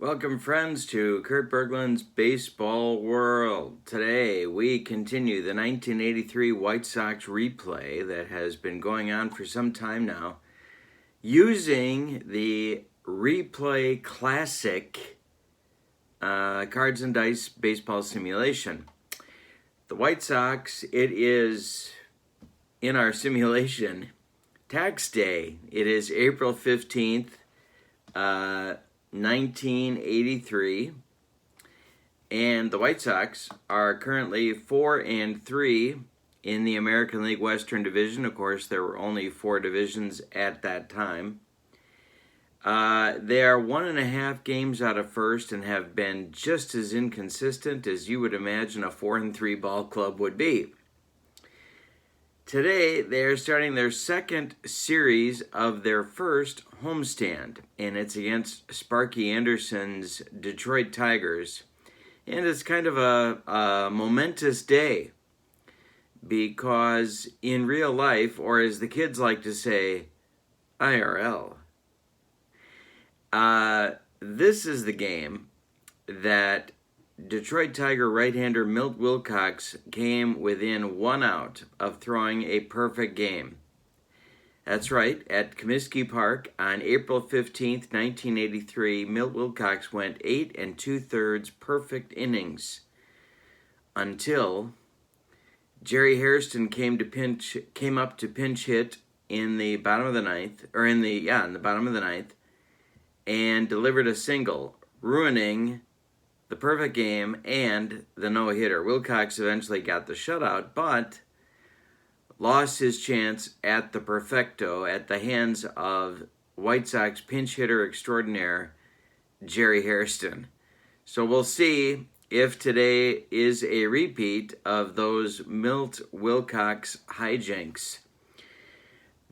Welcome, friends, to Kurt Berglund's Baseball World. Today, we continue the 1983 White Sox replay that has been going on for some time now, using the Replay Classic Cards and Dice Baseball Simulation. The White Sox, it is, in our simulation, tax day. It is April 15th, 1983, and the White Sox are currently 4-3 in the American League Western Division. Of course, there were only 4 divisions at that time. They are 1.5 games out of first and have been just as inconsistent as you would imagine a 4-3 ball club would be. Today, they are starting their second series of their first homestand, and it's against Sparky Anderson's Detroit Tigers. And it's kind of a momentous day because in real life, or as the kids like to say, IRL, this is the game that Detroit Tiger right-hander Milt Wilcox came within 1 out of throwing a perfect game. That's right, at Comiskey Park on April 15th, 1983, Milt Wilcox went 8 2/3 perfect innings until Jerry Hairston came up to pinch hit in the bottom of the ninth, in the bottom of the ninth, and delivered a single, ruining the perfect game and the no-hitter. Wilcox eventually got the shutout, but lost his chance at the perfecto at the hands of White Sox pinch hitter extraordinaire Jerry Hairston. So we'll see if today is a repeat of those Milt Wilcox hijinks.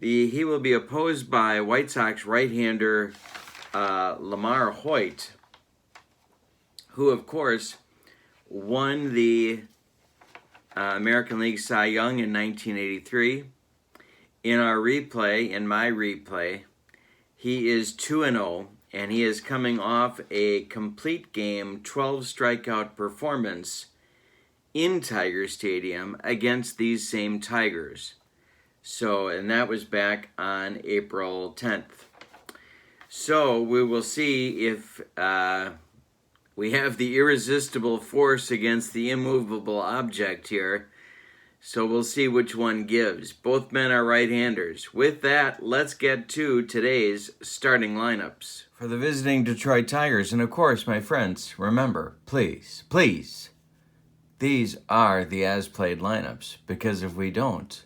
He will be opposed by White Sox right-hander Lamar Hoyt, who, of course, won the American League Cy Young in 1983. In my replay, he is 2-0, and he is coming off a complete game, 12 strikeout performance in Tiger Stadium against these same Tigers. And that was back on April 10th. So we will see if we have the irresistible force against the immovable object here. So we'll see which one gives. Both men are right-handers. With that, let's get to today's starting lineups for the visiting Detroit Tigers. And of course, my friends, remember, please, these are the as-played lineups, because if we don't,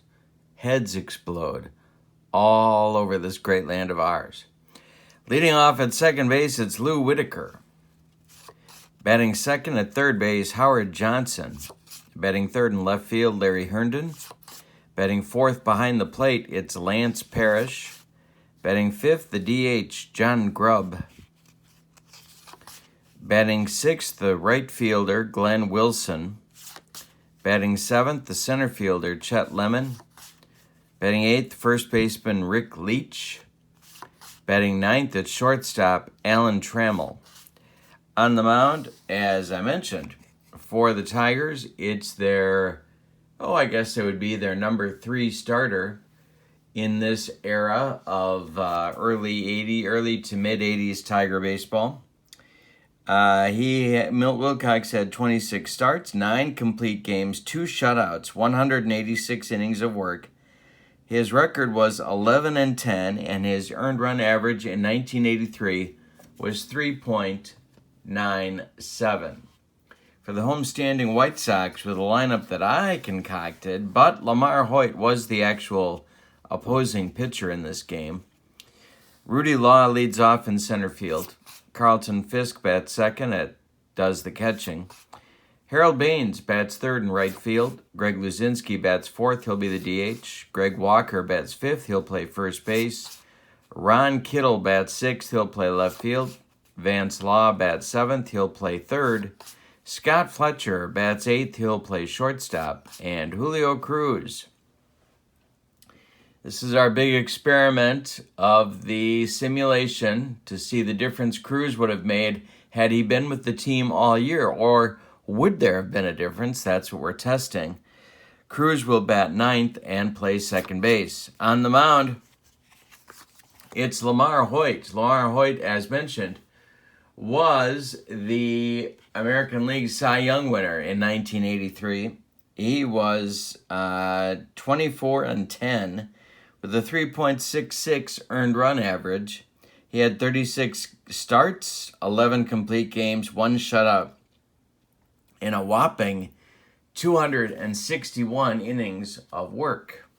heads explode all over this great land of ours. Leading off at second base, it's Lou Whitaker. Batting second at third base, Howard Johnson. Batting third and left field, Larry Herndon. Batting fourth behind the plate, it's Lance Parrish. Batting fifth, the DH, John Grubb. Batting sixth, the right fielder, Glenn Wilson. Batting seventh, the center fielder, Chet Lemon. Batting eighth, first baseman, Rick Leach. Batting ninth at shortstop, Alan Trammell. On the mound, as I mentioned, for the Tigers, it's their, I guess it would be their number 3 starter in this era of early to mid-80s Tiger baseball. Milt Wilcox had 26 starts, 9 complete games, 2 shutouts, 186 innings of work. His record was 11-10, and his earned run average in 1983 was 3.97. For the homestanding White Sox, with a lineup that I concocted, but Lamar Hoyt was the actual opposing pitcher in this game. Rudy Law leads off in center field. Carlton Fisk bats second, does the catching. Harold Baines bats third in right field. Greg Luzinski bats fourth, he'll be the DH. Greg Walker bats fifth, he'll play first base. Ron Kittle bats sixth, he'll play left field. Vance Law bats seventh, he'll play third. Scott Fletcher bats eighth, he'll play shortstop. And Julio Cruz. This is our big experiment of the simulation to see the difference Cruz would have made had he been with the team all year, or would there have been a difference? That's what we're testing. Cruz will bat ninth and play second base. On the mound, it's Lamar Hoyt. Lamar Hoyt, as mentioned, was the American League Cy Young winner in 1983. He was 24-10 with a 3.66 earned run average. He had 36 starts, 11 complete games, 1 shutout, and a whopping 261 innings of work.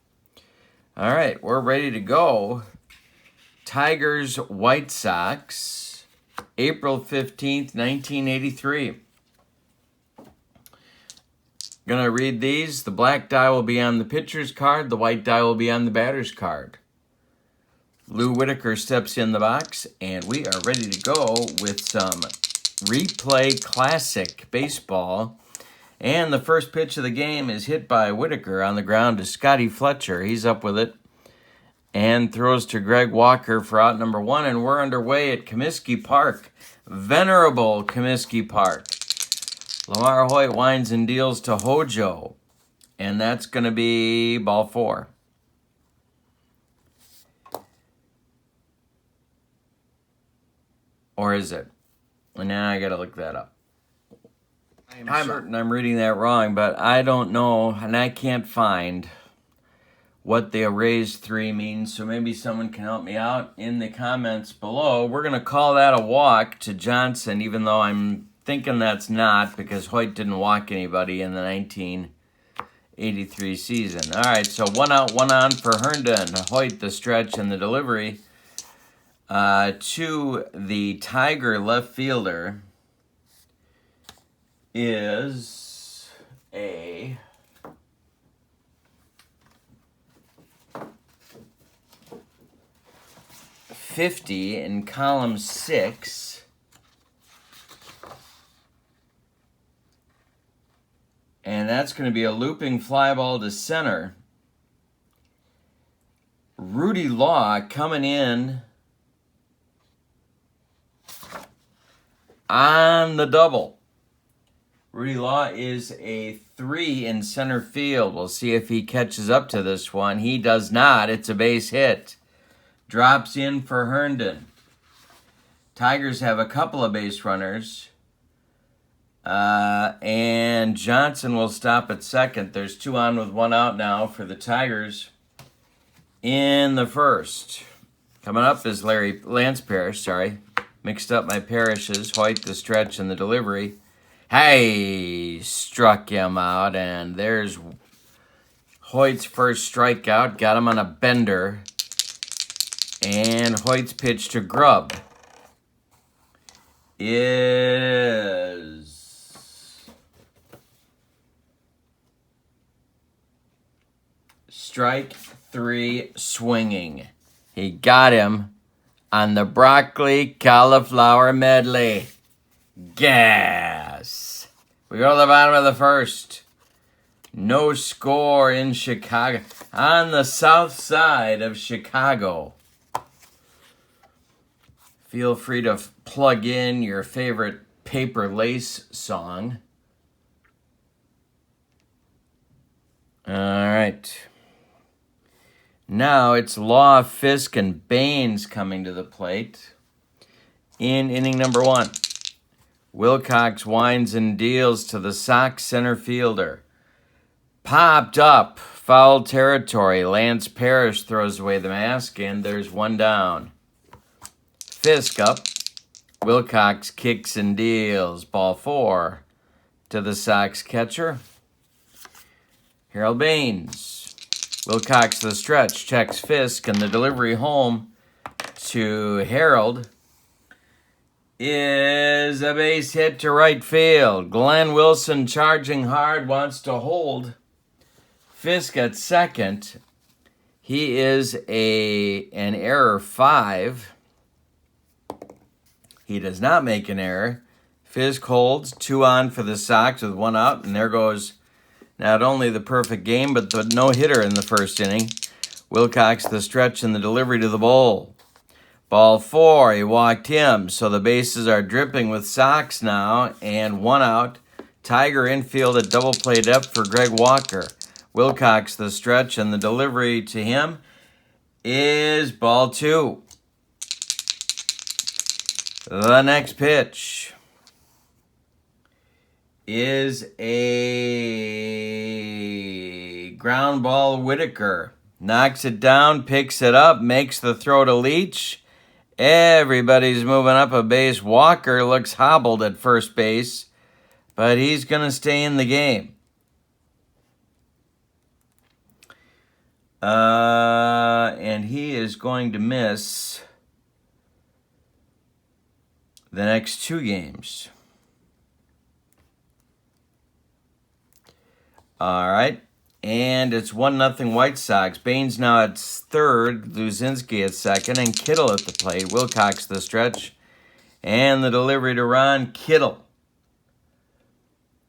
All right, we're ready to go. Tigers, White Sox, April 15th, 1983. Going to read these. The black die will be on the pitcher's card. The white die will be on the batter's card. Lou Whitaker steps in the box, and we are ready to go with some replay classic baseball. And the first pitch of the game is hit by Whitaker on the ground to Scotty Fletcher. He's up with it and throws to Greg Walker for out number 1. And we're underway at Comiskey Park, venerable Comiskey Park. Lamar Hoyt winds and deals to Hojo, and that's going to be ball 4. Or is it? Now I got to look that up. I'm certain I'm reading that wrong, but I don't know, and I can't find what the erased 3 means, so maybe someone can help me out in the comments below. We're going to call that a walk to Johnson, even though I'm thinking that's not, because Hoyt didn't walk anybody in the 1983 season. All right, so 1 out, 1 on for Herndon. Hoyt the stretch and the delivery to the Tiger left fielder is a .50 in column 6. And that's going to be a looping fly ball to center. Rudy Law coming in on the double. Rudy Law is a 3 in center field. We'll see if he catches up to this one. He does not. It's a base hit. Drops in for Herndon. Tigers have a couple of base runners. And Johnson will stop at second. There's 2 on with 1 out now for the Tigers in the first. Coming up is Lance Parrish, Mixed up my parishes. Hoyt the stretch and the delivery. Hey, struck him out, and there's Hoyt's first strikeout. Got him on a bender. And Hoyt's pitch to Grubb is strike 3 swinging. He got him on the broccoli cauliflower medley. Gas. We go to the bottom of the first. No score in Chicago. On the south side of Chicago. Feel free to plug in your favorite Paper Lace song. All right. Now it's Law, Fisk, and Baines coming to the plate in inning number 1. Wilcox winds and deals to the Sox center fielder. Popped up, foul territory. Lance Parrish throws away the mask, and there's 1 down. Fisk up. Wilcox kicks and deals. Ball 4 to the Sox catcher, Harold Baines. Wilcox the stretch, checks Fisk, and the delivery home to Harold is a base hit to right field. Glenn Wilson charging hard, wants to hold Fisk at second. He is an error 5. He does not make an error. Fisk holds, 2 on for the Sox with 1 out, and there goes not only the perfect game, but the no-hitter in the first inning. Wilcox the stretch and the delivery to the bowl. Ball 4, he walked him, so the bases are dripping with Sox now, and 1 out. Tiger infield at double play depth for Greg Walker. Wilcox the stretch and the delivery to him is ball 2. The next pitch is a ground ball. Whitaker knocks it down, picks it up, makes the throw to Leach. Everybody's moving up a base. Walker looks hobbled at first base, but he's going to stay in the game. And he is going to miss the next 2 games. All right. And it's 1-0 White Sox. Baines now at third, Luzinski at second, and Kittle at the plate. Wilcox the stretch, and the delivery to Ron Kittle.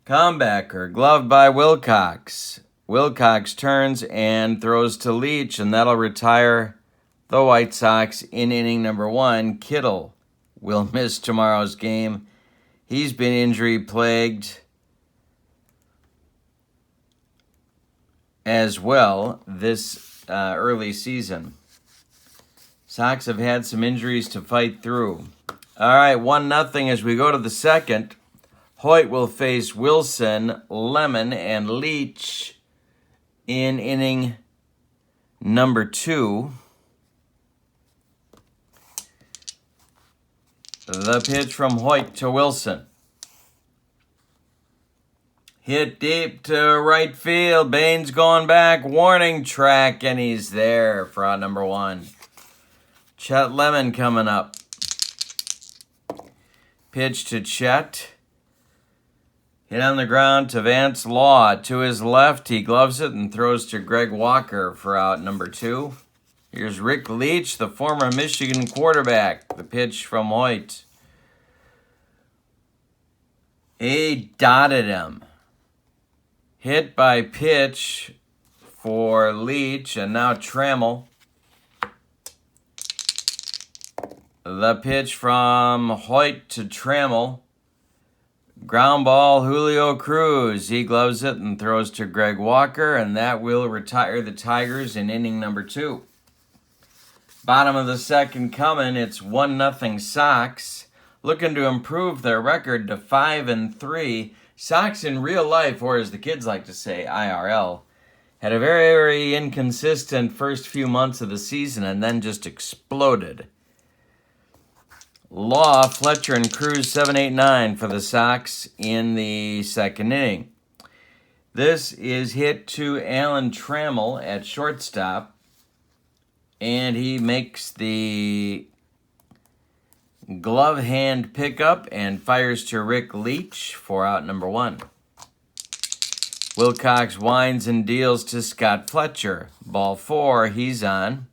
Comebacker, gloved by Wilcox. Wilcox turns and throws to Leach, and that'll retire the White Sox in inning number 1. Kittle will miss tomorrow's game. He's been injury-plagued as well this early season. Sox have had some injuries to fight through. All right, 1-0 as we go to the second. Hoyt will face Wilson, Lemon, and Leach in inning number 2. The pitch from Hoyt to Wilson. Hit deep to right field. Baines going back. Warning track, and he's there for out number 1. Chet Lemon coming up. Pitch to Chet. Hit on the ground to Vance Law. To his left, he gloves it and throws to Greg Walker for out number 2. Here's Rick Leach, the former Michigan quarterback. The pitch from Hoyt. He dotted him. Hit by pitch for Leach, and now Trammell. The pitch from Hoyt to Trammell. Ground ball, Julio Cruz. He gloves it and throws to Greg Walker, and that will retire the Tigers in inning number 2. Bottom of the second coming. It's 1-0 Sox, looking to improve their record to 5-3. Sox in real life, or as the kids like to say, IRL, had a very, very inconsistent first few months of the season and then just exploded. Law, Fletcher, and Cruz 7-8-9 for the Sox in the second inning. This is hit to Alan Trammell at shortstop, and he makes the glove hand pickup and fires to Rick Leach for out number 1. Wilcox winds and deals to Scott Fletcher. Ball 4, he's on.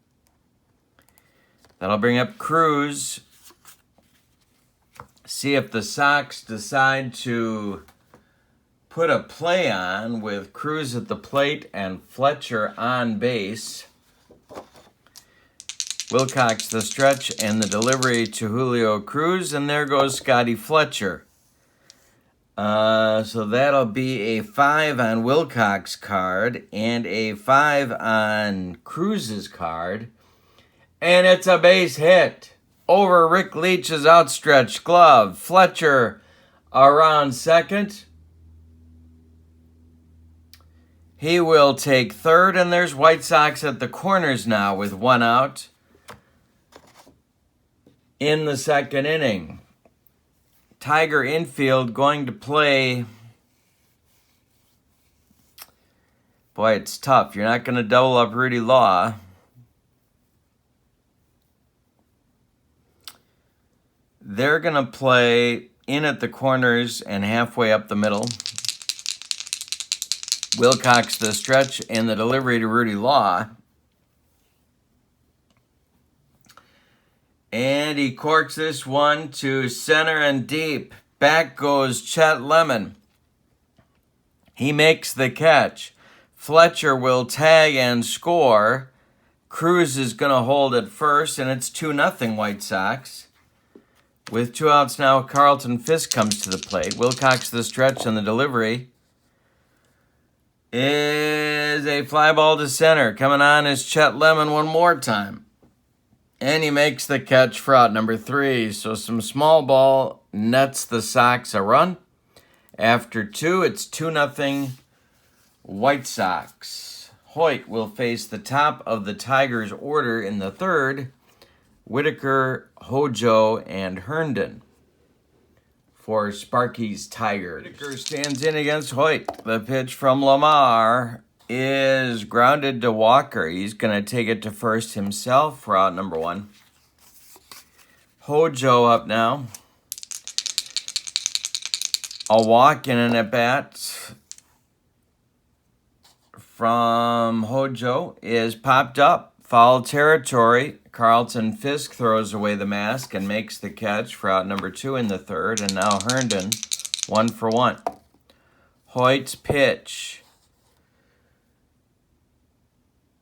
That'll bring up Cruz. See if the Sox decide to put a play on with Cruz at the plate and Fletcher on base. Wilcox the stretch and the delivery to Julio Cruz, and there goes Scotty Fletcher. So that'll be a 5 on Wilcox card and a 5 on Cruz's card. And it's a base hit over Rick Leach's outstretched glove. Fletcher around second. He will take third, and there's White Sox at the corners now with 1 out in the second inning. Tiger infield going to play. Boy, it's tough. You're not going to double up Rudy Law. They're going to play in at the corners and halfway up the middle. Wilcox the stretch and the delivery to Rudy Law. And he corks this one to center and deep. Back goes Chet Lemon. He makes the catch. Fletcher will tag and score. Cruz is going to hold at first, and it's 2-0 White Sox. With 2 outs now, Carlton Fisk comes to the plate. Wilcox the stretch on the delivery is a fly ball to center. Coming on is Chet Lemon one more time. And he makes the catch for out number 3. So some small ball nets the Sox a run. After 2, it's 2-0 White Sox. Hoyt will face the top of the Tigers' order in the third. Whitaker, Hojo, and Herndon for Sparky's Tigers. Whitaker stands in against Hoyt. The pitch from Lamar is grounded to Walker. He's going to take it to first himself for out number 1. Hojo up now. A walk in an at-bat from Hojo is popped up. Foul territory. Carlton Fisk throws away the mask and makes the catch for out number 2 in the third. And now Herndon, 1 for 1. Hoyt's pitch.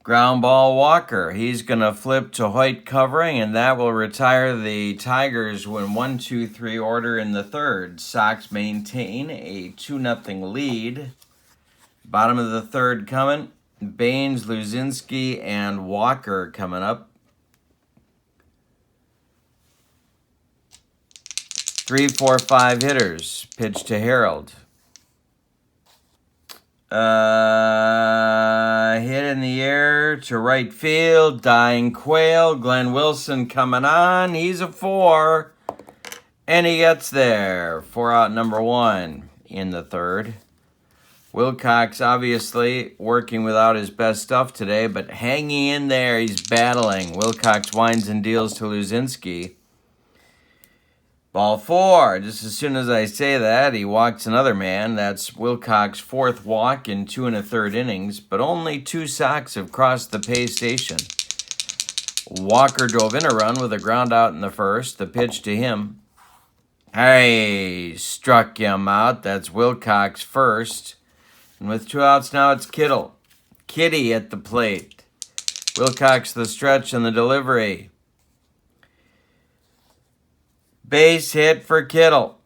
Ground ball Walker. He's going to flip to Hoyt covering, and that will retire the Tigers in 1-2-3 order in the third. Sox maintain a 2-0 lead. Bottom of the third coming. Baines, Luzinski, and Walker coming up. 3, 4, 5 hitters. Pitch to Harold. Hit in the air to right field. Dying Quail. Glenn Wilson coming on. He's a 4. And he gets there for out number 1 in the third. Wilcox obviously working without his best stuff today, but hanging in there. He's battling. Wilcox winds and deals to Luzinski. Ball 4. Just as soon as I say that, he walks another man. That's Wilcox's 4th walk in 2 1/3 innings, but only 2 Sox have crossed the pay station. Walker drove in a run with a ground out in the first. The pitch to him. Hey, struck him out. That's Wilcox first. And with 2 outs now, it's Kitty at the plate. Wilcox the stretch and the delivery. Base hit for Kittle.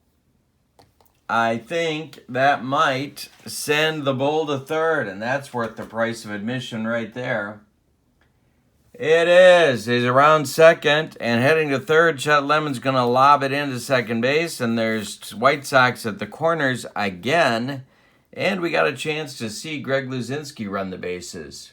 I think that might send the Bull to third, and that's worth the price of admission right there. It is. He's around second and heading to third. Chet Lemon's going to lob it into second base, and there's White Sox at the corners again. And we got a chance to see Greg Luzinski run the bases.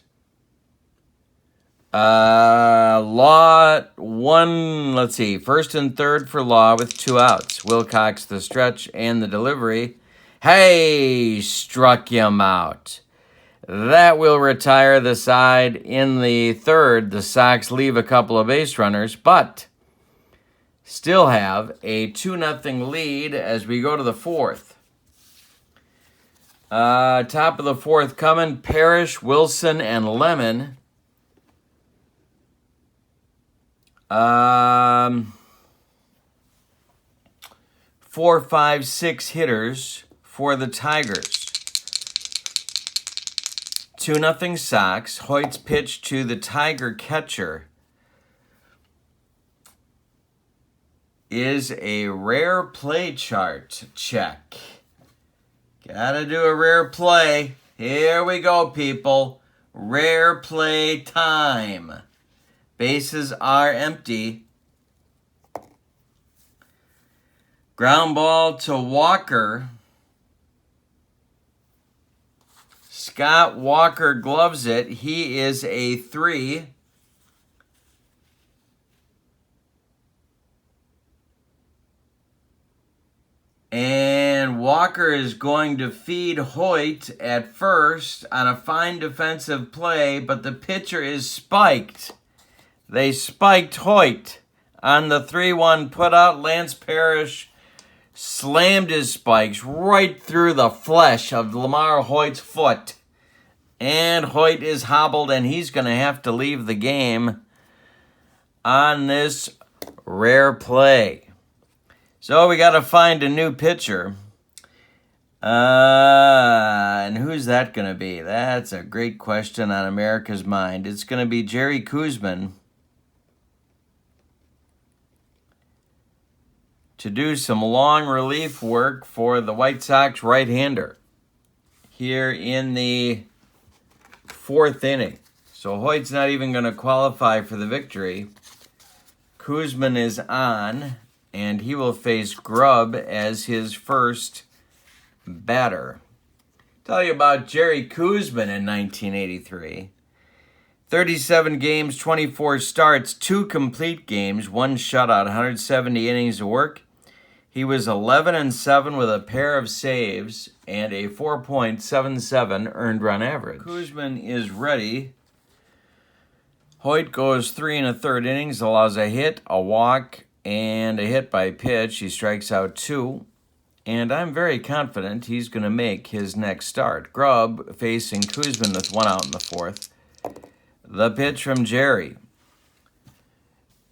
Law, 1, let's see, first and third for Law with 2 outs. Wilcox the stretch and the delivery. Hey, struck him out. That will retire the side in the third. The Sox leave a couple of base runners, but still have a 2-0 lead as we go to the fourth. Top of the fourth coming, Parrish, Wilson, and Lemon. 4, 5, 6 hitters for the Tigers. 2-0 Sox. Hoyt's pitch to the Tiger catcher is a rare play chart check. Gotta do a rare play. Here we go, people. Rare play time. Bases are empty. Ground ball to Walker. Scott Walker gloves it. He is a 3. And Walker is going to feed Hoyt at first on a fine defensive play, but the pitcher is spiked. They spiked Hoyt on the 3-1 putout. Lance Parrish slammed his spikes right through the flesh of Lamar Hoyt's foot. And Hoyt is hobbled, and he's going to have to leave the game on this rare play. So we got to find a new pitcher. And who's that going to be? That's a great question on America's mind. It's going to be Jerry Koosman to do some long relief work for the White Sox right-hander here in the 4th inning. So Hoyt's not even going to qualify for the victory. Koosman is on, and he will face Grubb as his first batter. Tell you about Jerry Koosman in 1983. 37 games, 24 starts, 2 complete games, 1 shutout, 170 innings of work. He was 11-7 with a pair of saves and a 4.77 earned run average. Koosman is ready. Hoyt goes 3 1/3 innings, allows a hit, a walk, and a hit by pitch. He strikes out 2. And I'm very confident he's going to make his next start. Grubb facing Koosman with 1 out in the 4th. The pitch from Jerry.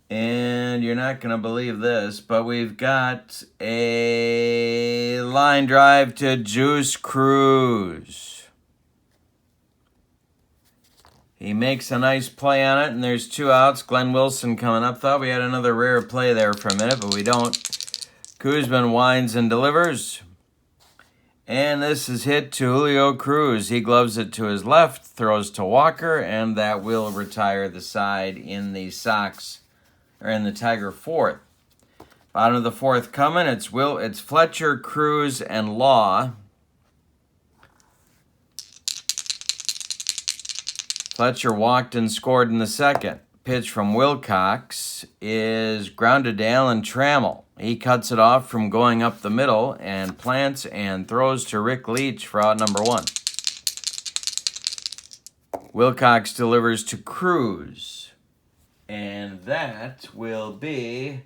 And you're not going to believe this, but we've got a line drive to Juice Cruz. He makes a nice play on it, and there's 2 outs. Glenn Wilson coming up. Thought we had another rare play there for a minute, but we don't. Koosman winds and delivers. And this is hit to Julio Cruz. He gloves it to his left, throws to Walker, and that will retire the side in the Sox, or in the Tiger 4th. Bottom of the 4th coming. It's Fletcher, Cruz, and Law. Fletcher walked and scored in the 2nd. Pitch from Wilcox is grounded to Alan Trammell. He cuts it off from going up the middle and plants and throws to Rick Leach for out number 1. Wilcox delivers to Cruz. And that will be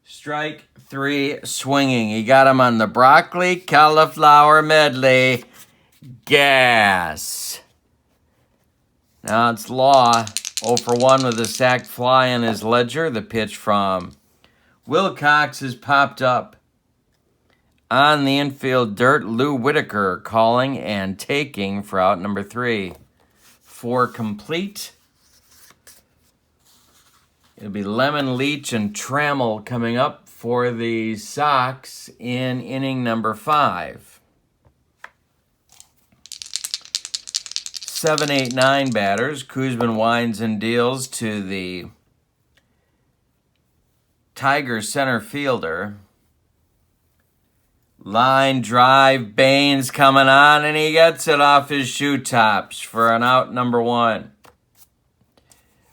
strike 3 swinging. He got him on the broccoli cauliflower medley. Gas. Now it's Law, 0 for 1 with a sac fly in his ledger. The pitch from Wilcox has popped up. On the infield dirt, Lou Whitaker calling and taking for out number 3. 4 complete. It'll be Lemon, Leach, and Trammell coming up for the Sox in inning number 5. 7, 8, 9 batters. Koosman winds and deals to the Tiger center fielder. Line drive, Baines coming on, and he gets it off his shoe tops for an out number 1.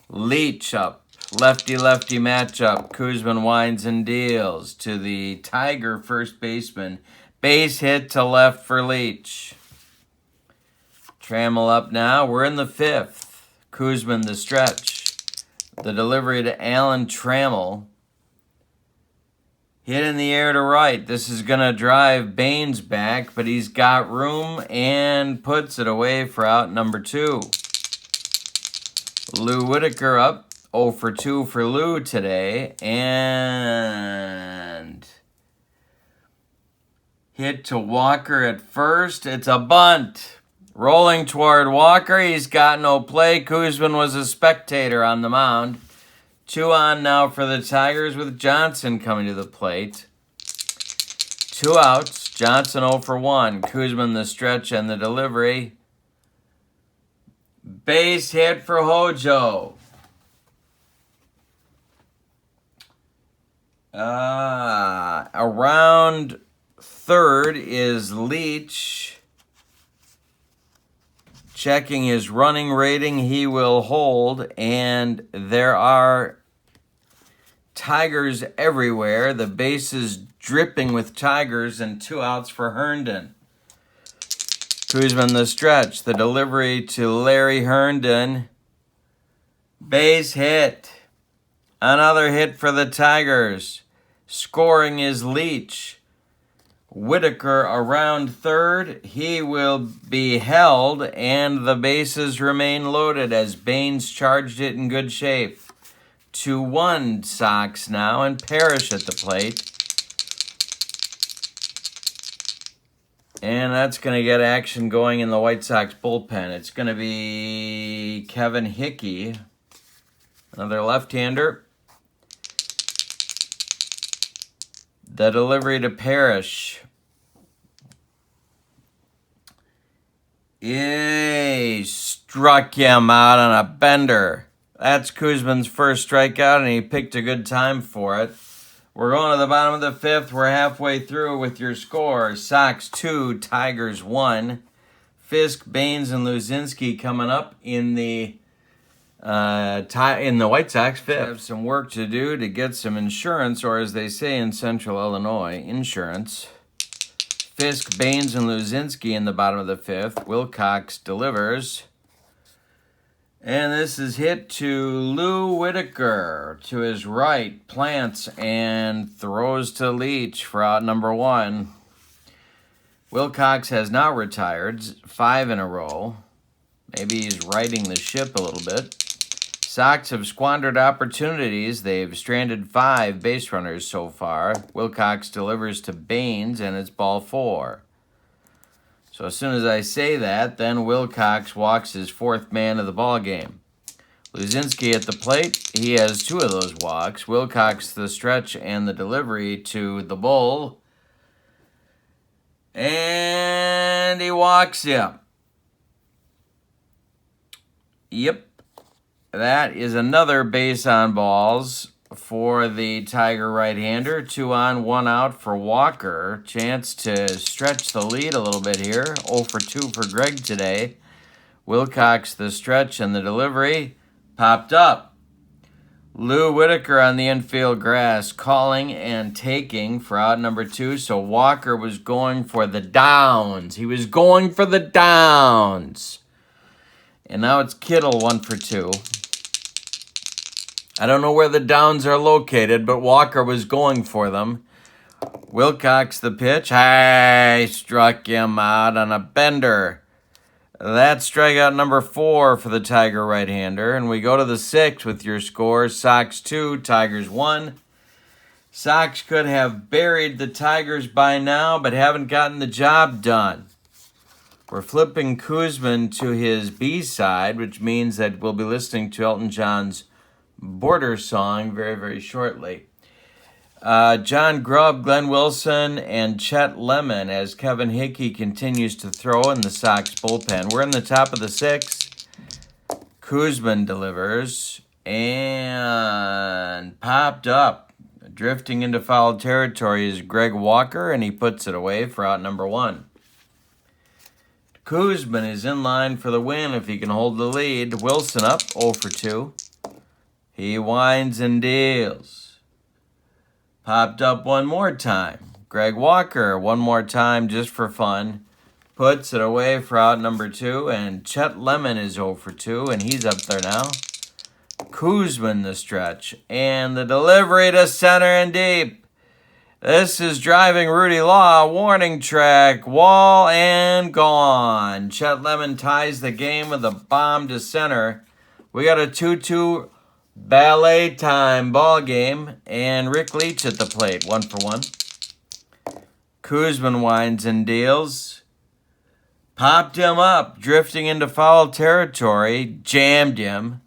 Leach up, lefty-lefty matchup. Koosman winds and deals to the Tiger first baseman. Base hit to left for Leach. Trammell up now. We're in the 5th. Koosman the stretch. The delivery to Alan Trammell. Hit in the air to right. This is going to drive Baines back, but he's got room and puts it away for out number 2. Lou Whitaker up. 0 for 2 for Lou today. And hit to Walker at first. It's a bunt. Rolling toward Walker. He's got no play. Koosman was a spectator on the mound. 2 on now for the Tigers with Johnson coming to the plate. 2 outs. Johnson 0 for 1. Koosman the stretch and the delivery. Base hit for Hojo. Around 3rd is Leach. Checking his running rating, he will hold, and there are Tigers everywhere. The bases dripping with Tigers, and 2 outs for Herndon. Koosman the stretch, the delivery to Larry Herndon. Base hit. Another hit for the Tigers. Scoring is Leach. Whitaker around 3rd. He will be held, and the bases remain loaded as Baines charged it in good shape. 2-1 Sox now, and Parrish at the plate. And that's going to get action going in the White Sox bullpen. It's going to be Kevin Hickey, another left-hander. The delivery to Parrish. He struck him out on a bender. That's Kuzman's first strikeout, and he picked a good time for it. We're going to the bottom of the fifth. We're halfway through with your score. Sox 2, Tigers 1. Fisk, Baines, and Luzinski coming up in the White Sox fifth. Have some work to do to get some insurance, or as they say in Central Illinois, insurance. Fisk, Baines, and Luzinski in the bottom of the fifth. Wilcox delivers. And this is hit to Lou Whitaker. To his right, plants and throws to Leach for out number 1. Wilcox has now retired 5 in a row. Maybe he's righting the ship a little bit. Sox have squandered opportunities. They've stranded 5 base runners so far. Wilcox delivers to Baines, and it's ball 4. So as soon as I say that, then Wilcox walks his 4th man of the ball game. Luzinski at the plate. He has 2 of those walks. Wilcox the stretch and the delivery to the Bull. And he walks him. Yep. That is another base on balls for the Tiger right-hander. 2 on, 1 out for Walker. Chance to stretch the lead a little bit here. 0 for 2 for Greg today. Wilcox the stretch and the delivery. Popped up. Lou Whitaker on the infield grass, calling and taking for out number 2. So Walker was going for the downs. He was going for the downs. And now it's Kittle 1 for 2. I don't know where the downs are located, but Walker was going for them. Wilcox the pitch. Hey, struck him out on a bender. That's strikeout number 4 for the Tiger right-hander. And we go to the 6th with your score. Sox 2, Tigers 1. Sox could have buried the Tigers by now, but haven't gotten the job done. We're flipping Kuzman to his B side, which means that we'll be listening to Elton John's Border Song very, very shortly. John Grubb, Glenn Wilson, and Chet Lemon as Kevin Hickey continues to throw in the Sox bullpen. We're in the top of the 6th. Kuzman delivers and popped up. Drifting into foul territory is Greg Walker, and he puts it away for out number 1. Kuzman is in line for the win if he can hold the lead. Wilson up 0 for 2. He winds and deals. Popped up one more time. Greg Walker, one more time just for fun. Puts it away for out number 2. And Chet Lemon is 0 for 2, and he's up there now. Kuzman the stretch. And the delivery to center and deep. This is driving Rudy Law. Warning track. Wall and gone. Chet Lemon ties the game with a bomb to center. We got a 2-2 ballet time ball game, and Rick Leach at the plate, 1 for 1. Kuzman winds and deals. Popped him up, drifting into foul territory, jammed him.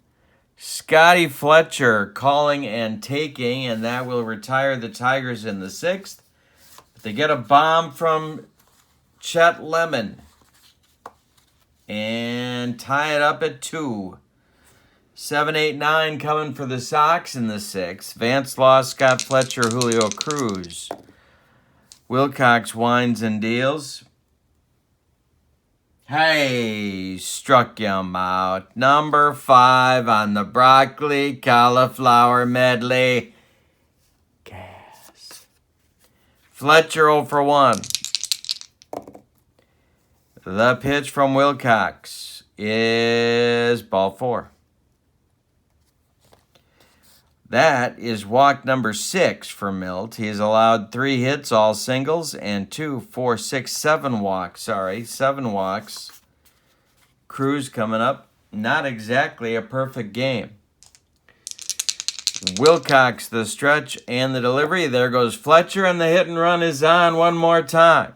Scotty Fletcher calling and taking, and that will retire the Tigers in the 6th. But they get a bomb from Chet Lemon and tie it up at 2. 7, 8, 9 coming for the Sox in the 6th. Vance Law, Scott Fletcher, Julio Cruz. Wilcox winds and deals. Hey, struck him out. Number 5 on the broccoli cauliflower medley. Gas. Fletcher 0 for 1. The pitch from Wilcox is ball 4. That is walk number 6 for Milt. He has allowed 3 hits, all singles, and 2, 4, 6, 7 walks. 7 walks. Cruz coming up. Not exactly a perfect game. Wilcox the stretch and the delivery. There goes Fletcher, and the hit and run is on one more time.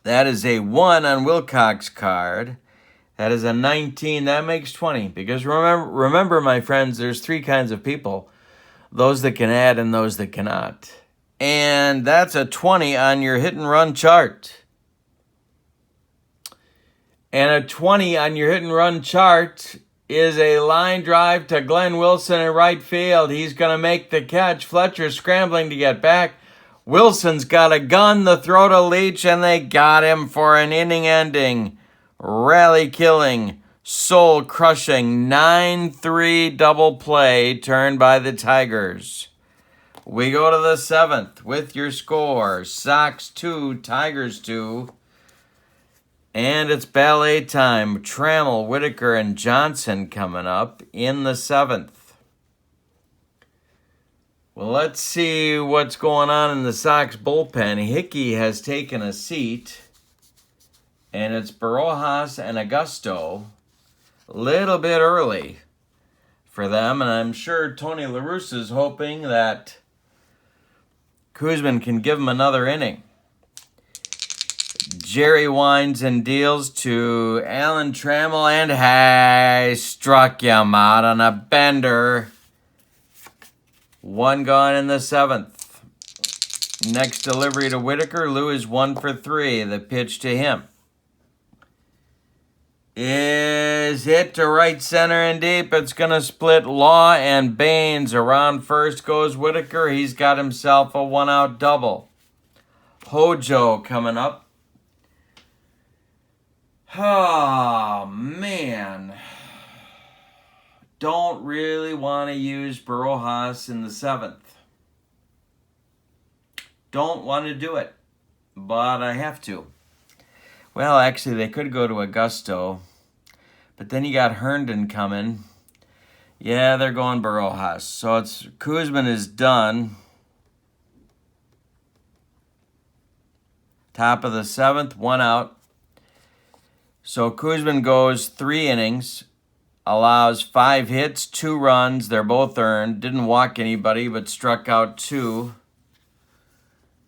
That is a 1 on Wilcox card. That is a 19. That makes 20. Because remember, my friends, there's 3 kinds of people. Those that can add and those that cannot. And that's a 20 on your hit and run chart. And a 20 on your hit and run chart is a line drive to Glenn Wilson in right field. He's going to make the catch. Fletcher scrambling to get back. Wilson's got a gun to throw to Leach, and they got him for an inning-ending, rally-killing, soul-crushing 9-3 double play turned by the Tigers. We go to the 7th with your score. Sox 2, Tigers 2. And it's ballet time. Trammell, Whitaker, and Johnson coming up in the 7th. Well, let's see what's going on in the Sox bullpen. Hickey has taken a seat, and it's Barojas and Augusto. A little bit early for them, and I'm sure Tony La Russa is hoping that Koosman can give him another inning. Jerry winds and deals to Alan Trammell, and hey, struck him out on a bender. 1 gone in the 7th. Next delivery to Whitaker. Lou is 1 for 3. The pitch to him is hit to right center and deep. It's going to split Law and Baines. Around first goes Whitaker. He's got himself a 1-out double. Hojo coming up. Oh, man. Don't really want to use Barojas in the 7th. Don't want to do it, but I have to. Well, actually, they could go to Augusto, but then you got Herndon coming. Yeah, they're going Barojas. So it's Koosman is done. Top of the 7th, 1 out. So Koosman goes 3 innings. Allows 5 hits, 2 runs. They're both earned. Didn't walk anybody, but struck out 2.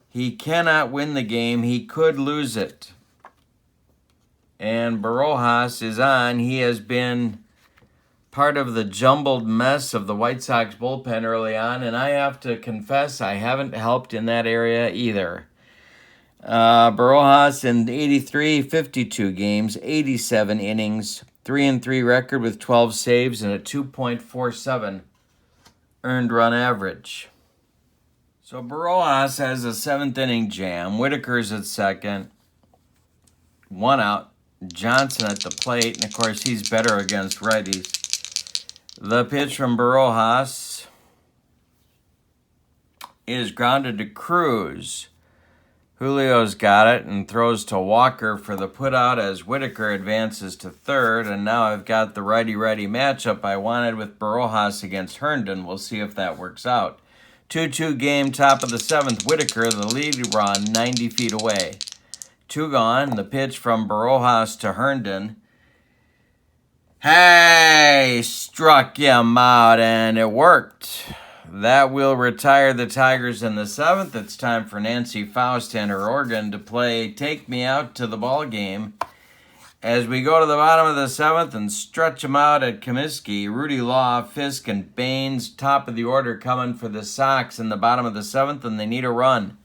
He cannot win the game. He could lose it. And Barojas is on. He has been part of the jumbled mess of the White Sox bullpen early on, and I have to confess I haven't helped in that area either. Barojas in 83, 52 games, 87 innings, 3-3 record with 12 saves and a 2.47 earned run average. So Barojas has a 7th inning jam. Whitaker's at second. 1 out. Johnson at the plate. And, of course, he's better against righties. The pitch from Barojas is grounded to Cruz. Julio's got it and throws to Walker for the putout as Whitaker advances to third. And now I've got the righty-righty matchup I wanted with Barojas against Herndon. We'll see if that works out. 2-2 game, top of the 7th. Whitaker, the lead run, 90 feet away. 2 gone. The pitch from Barojas to Herndon. Hey, struck him out, and it worked. That will retire the Tigers in the 7th. It's time for Nancy Faust and her organ to play Take Me Out to the Ball Game. As we go to the bottom of the 7th and stretch them out at Comiskey, Rudy Law, Fisk, and Baines, top of the order coming for the Sox in the bottom of the 7th, and they need a run.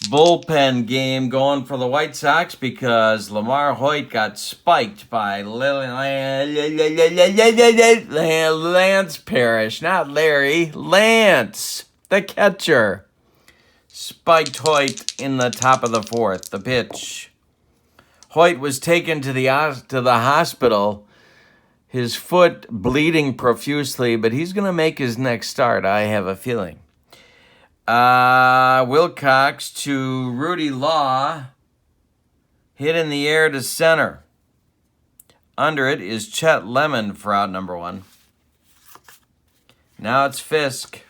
Bullpen game going for the White Sox because Lamar Hoyt got spiked by Lance Parrish, not Larry, Lance, the catcher. Spiked Hoyt in the top of the 4th. The pitch. Hoyt was taken to the hospital, his foot bleeding profusely, but he's going to make his next start, I have a feeling. Wilcox to Rudy Law. Hit in the air to center. Under it is Chet Lemon for out number 1. Now it's Fisk.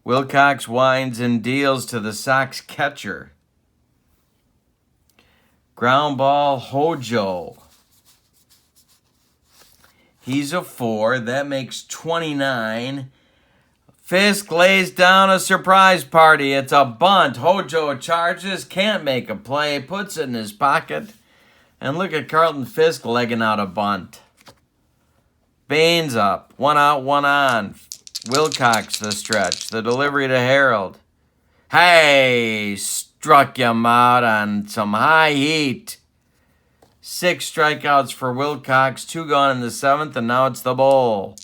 Wilcox winds and deals to the Sox catcher. Ground ball, Hojo. He's a 4. That makes 29. Fisk lays down a surprise party. It's a bunt. Hojo charges, can't make a play, puts it in his pocket. And look at Carlton Fisk legging out a bunt. Baines up. One out, one on. Wilcox the stretch. The delivery to Harold. Hey, struck him out on some high heat. 6 strikeouts for Wilcox. 2 gone in the 7th, and now it's the Bull.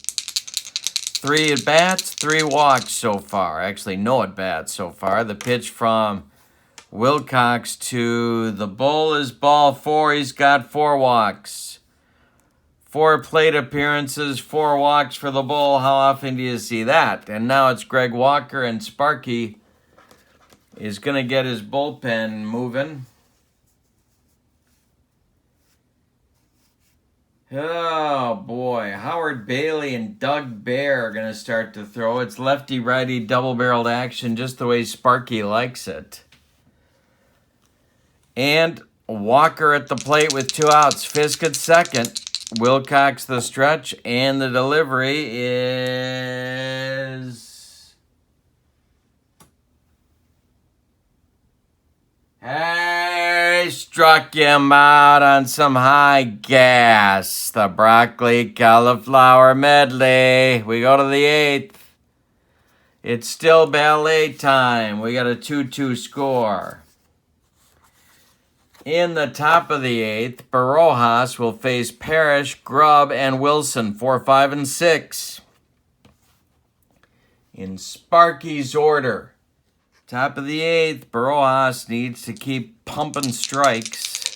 3 at-bats, 3 walks so far. Actually, no at-bats so far. The pitch from Wilcox to the Bull is ball 4. He's got 4 walks. 4 plate appearances, 4 walks for the Bull. How often do you see that? And now it's Greg Walker, and Sparky is going to get his bullpen moving. Oh, boy. Howard Bailey and Doug Bear are going to start to throw. It's lefty-righty double-barreled action just the way Sparky likes it. And Walker at the plate with 2 outs. Fisk at second. Wilcox the stretch. And the delivery is... Hey, struck him out on some high gas. The broccoli cauliflower medley. We go to the 8th. It's still ballet time. We got a 2-2 score. In the top of the 8th, Barojas will face Parrish, Grubb, and Wilson, 4, 5, and 6. In Sparky's order. Top of the 8th, Barojas needs to keep pumping strikes.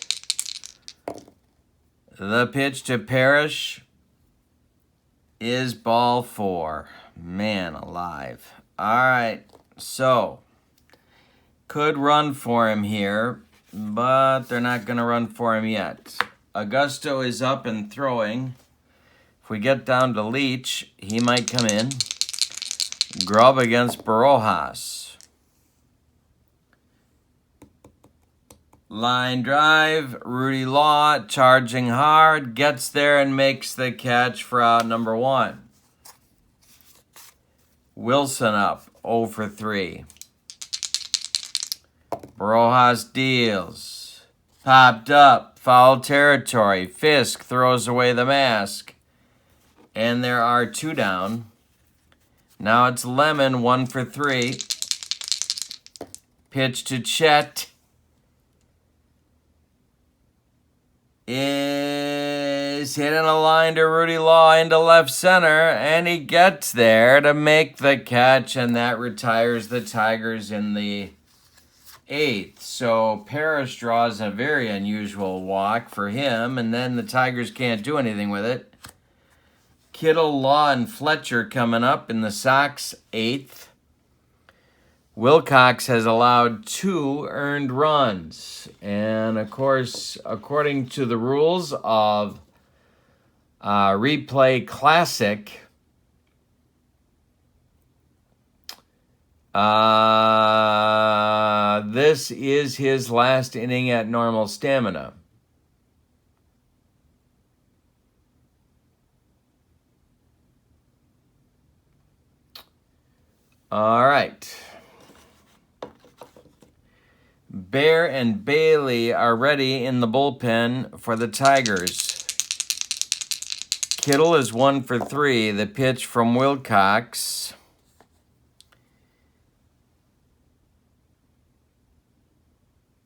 The pitch to Parrish is ball 4. Man alive. All right, so could run for him here, but they're not going to run for him yet. Augusto is up and throwing. If we get down to Leach, he might come in. Grubb against Barojas. Line drive, Rudy Law charging hard, gets there and makes the catch for out number 1. Wilson up, 0 for 3. Barojas deals. Popped up, foul territory. Fisk throws away the mask. And there are 2 down. Now it's Lemon, 1 for 3. Pitch to Chet. Is hitting a line to Rudy Law into left center, and he gets there to make the catch, and that retires the Tigers in the 8th. So Parrish draws a very unusual walk for him, and then the Tigers can't do anything with it. Kittle, Law, and Fletcher coming up in the Sox 8th. Wilcox has allowed 2 earned runs. And, of course, according to the rules of Replay Classic, this is his last inning at normal stamina. All right. Bear and Bailey are ready in the bullpen for the Tigers. Kittle is 1 for 3. The pitch from Wilcox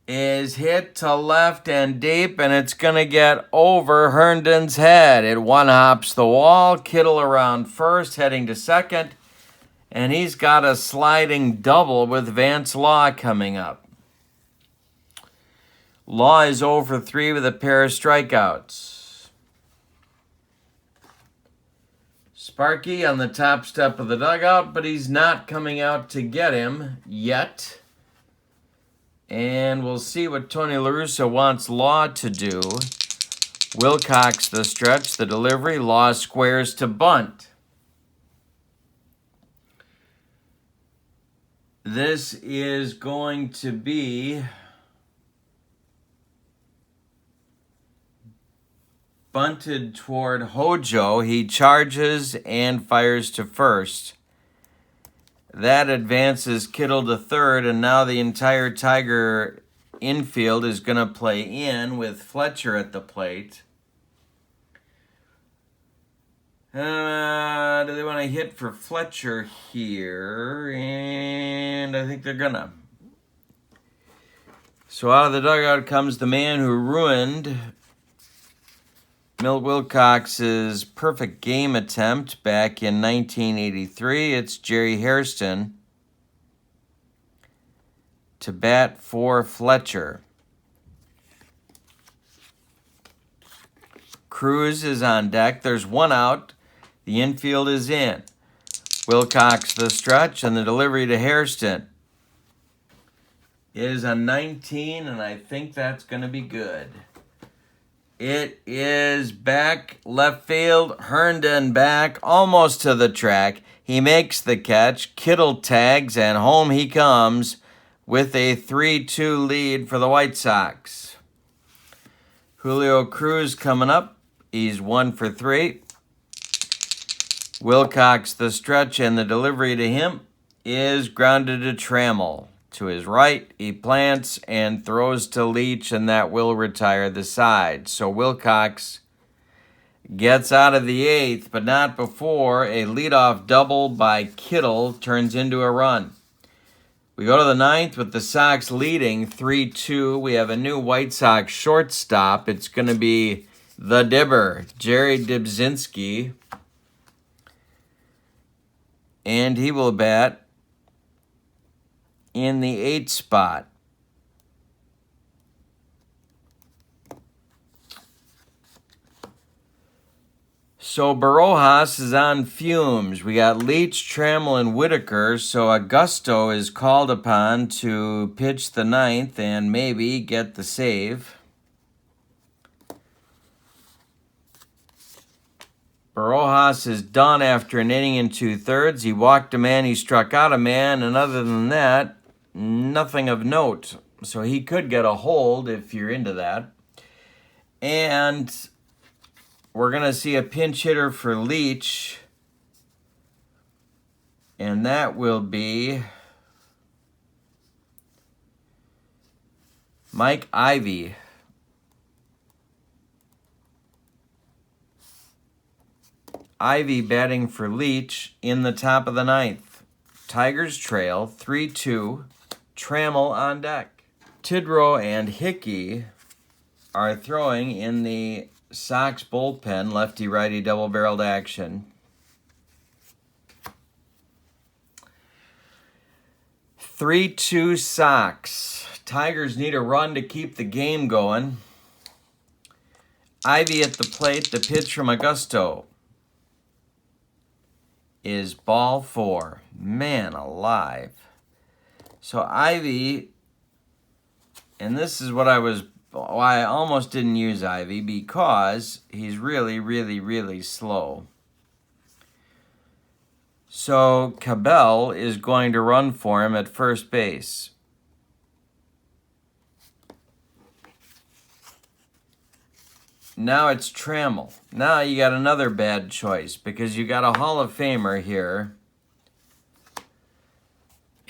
is hit to left and deep, and it's going to get over Herndon's head. It one-hops the wall. Kittle around first, heading to second, and he's got a sliding double with Vance Law coming up. Law is 0 for 3 with a pair of strikeouts. Sparky on the top step of the dugout, but he's not coming out to get him yet. And we'll see what Tony La Russa wants Law to do. Wilcox the stretch, the delivery. Law squares to bunt. This is going to be bunted toward Hojo. He charges and fires to first. That advances Kittle to third, and now the entire Tiger infield is going to play in with Fletcher at the plate. Do they want to hit for Fletcher here? And I think they're going to. So out of the dugout comes the man who ruined Milt Wilcox's perfect game attempt back in 1983. It's Jerry Hairston to bat for Fletcher. Cruz is on deck. There's one out. The infield is in. Wilcox the stretch and the delivery to Hairston is a 19, and I think that's going to be good. It is back left field. Herndon back almost to the track. He makes the catch. Kittle tags, and home he comes with a 3-2 lead for the White Sox. Julio Cruz coming up. He's 1 for 3. Wilcox the stretch, and the delivery to him is grounded to Trammell. To his right, he plants and throws to Leach, and that will retire the side. So Wilcox gets out of the 8th, but not before a leadoff double by Kittle turns into a run. We go to the 9th with the Sox leading 3-2. We have a new White Sox shortstop. It's going to be the Dibber, Jerry Dibzinski. And he will bat in the 8th spot. So Barojas is on fumes. We got Leach, Trammell, and Whitaker. So Augusto is called upon to pitch the 9th and maybe get the save. Barojas is done after an inning and 2/3. He walked a man, he struck out a man, and other than that, nothing of note. So he could get a hold if you're into that. And we're going to see a pinch hitter for Leach. And that will be Mike Ivy. Ivy batting for Leach in the top of the 9th. Tigers trail 3-2. Trammell on deck. Tidrow and Hickey are throwing in the Sox bullpen, lefty-righty double-barreled action. 3-2 Sox. Tigers need a run to keep the game going. Ivy at the plate. The pitch from Augusto is ball 4. Man alive. So Ivy, and this is why I almost didn't use Ivy, because he's really, really, really slow. So Cabell is going to run for him at first base. Now it's Trammell. Now you got another bad choice because you got a Hall of Famer here.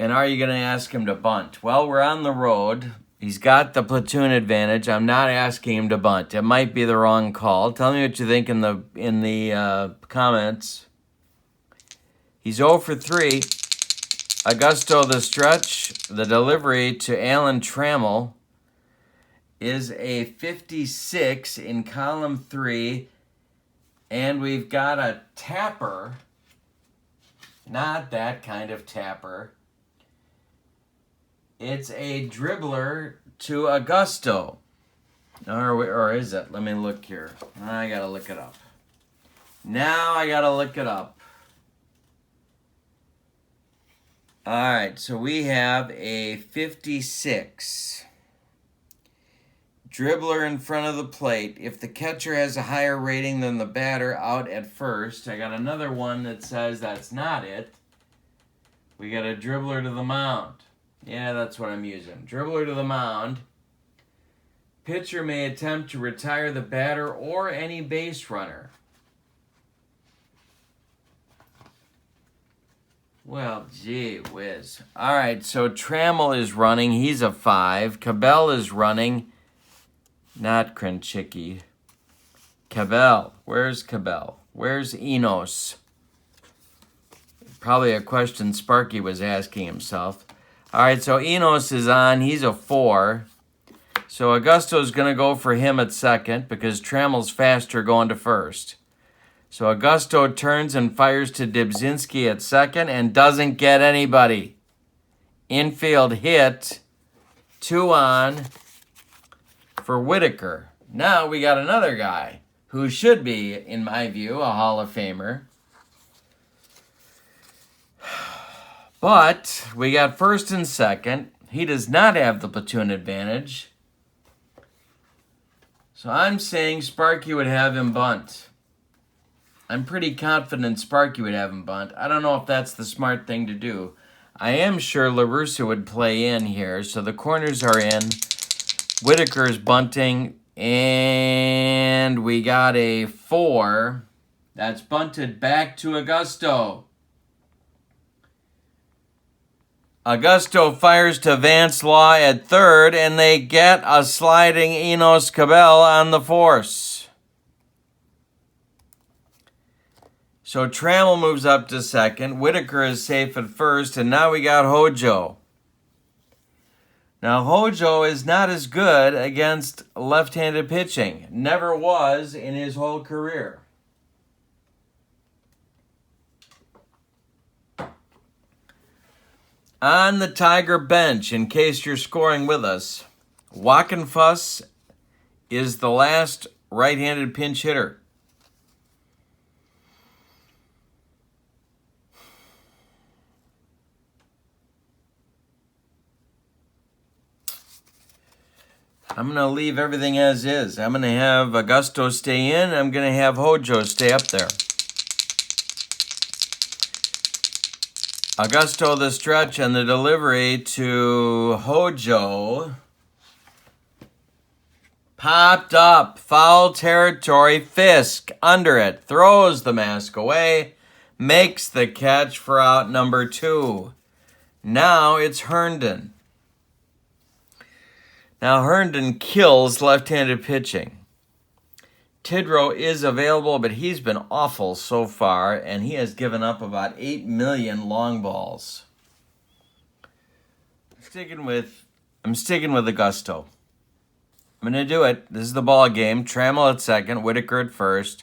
And are you going to ask him to bunt? Well, we're on the road. He's got the platoon advantage. I'm not asking him to bunt. It might be the wrong call. Tell me what you think in the comments. He's 0 for 3. Augusto the stretch. The delivery to Alan Trammell is a 56 in column 3. And we've got a tapper. Not that kind of tapper. It's a dribbler to Augusto. Or is it? Let me look here. I gotta look it up. Now I gotta look it up. Alright, so we have a 56. Dribbler in front of the plate. If the catcher has a higher rating than the batter, out at first. I got another one that says that's not it. We got a dribbler to the mound. Yeah, that's what I'm using. Dribbler to the mound. Pitcher may attempt to retire the batter or any base runner. Well, gee whiz. All right, so Trammell is running. He's a 5. Cabell is running. Not Krenchicki. Cabell. Where's Cabell? Where's Enos? Probably a question Sparky was asking himself. All right, so Enos is on. He's a 4. So Augusto's going to go for him at second because Trammell's faster going to first. So Augusto turns and fires to Dybzinski at second and doesn't get anybody. Infield hit. 2 on for Whitaker. Now we got another guy who should be, in my view, a Hall of Famer. But we got first and second. He does not have the platoon advantage. So I'm saying Sparky would have him bunt. I'm pretty confident Sparky would have him bunt. I don't know if that's the smart thing to do. I am sure LaRussa would play in here. So the corners are in. Whitaker is bunting. And we got a 4. That's bunted back to Augusto. Augusto fires to Vance Law at third, and they get a sliding Enos Cabell on the force. So Trammell moves up to second. Whitaker is safe at first, and now we got Hojo. Now, Hojo is not as good against left-handed pitching. Never was in his whole career. On the Tiger bench, in case you're scoring with us, Wackenfuss is the last right-handed pinch hitter. I'm going to leave everything as is. I'm going to have Augusto stay in. I'm going to have Hojo stay up there. Augusto the stretch and the delivery to Hojo. Popped up. Foul territory. Fisk under it. Throws the mask away. Makes the catch for out number 2. Now it's Herndon. Now Herndon kills left-handed pitching. Tidrow is available, but he's been awful so far, and he has given up about 8 million long balls. I'm sticking with Augusto. I'm going to do it. This is the ball game. Trammell at second, Whitaker at first.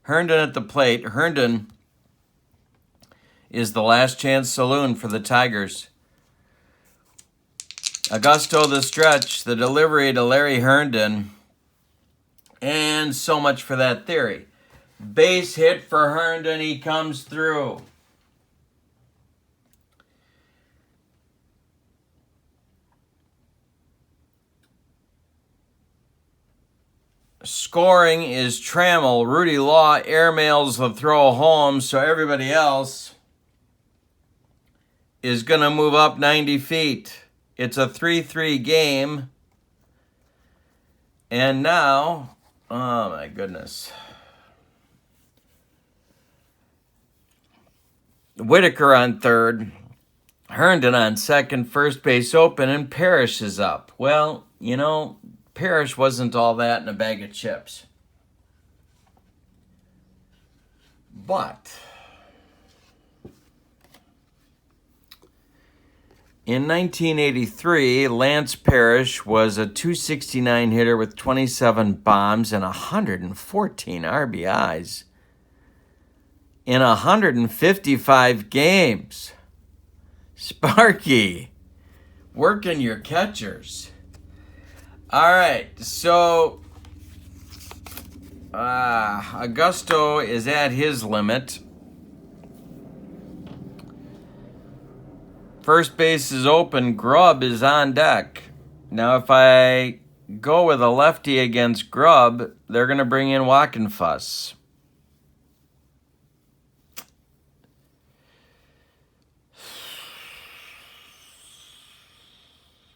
Herndon at the plate. Herndon is the last chance saloon for the Tigers. Augusto the stretch, the delivery to Larry Herndon. And so much for that theory. Base hit for Herndon. He comes through. Scoring is Trammell. Rudy Law airmails the throw home, so everybody else is going to move up 90 feet. It's a 3-3 game. And now, oh my goodness. Whitaker on third. Herndon on second. First base open, and Parrish is up. Well, you know, Parrish wasn't all that in a bag of chips. But in 1983, Lance Parrish was a .269 hitter with 27 bombs and 114 RBIs in 155 games. Sparky, working your catchers. All right, so Augusto is at his limit. First base is open. Grubb is on deck. Now, if I go with a lefty against Grubb, they're going to bring in Wackenfuss.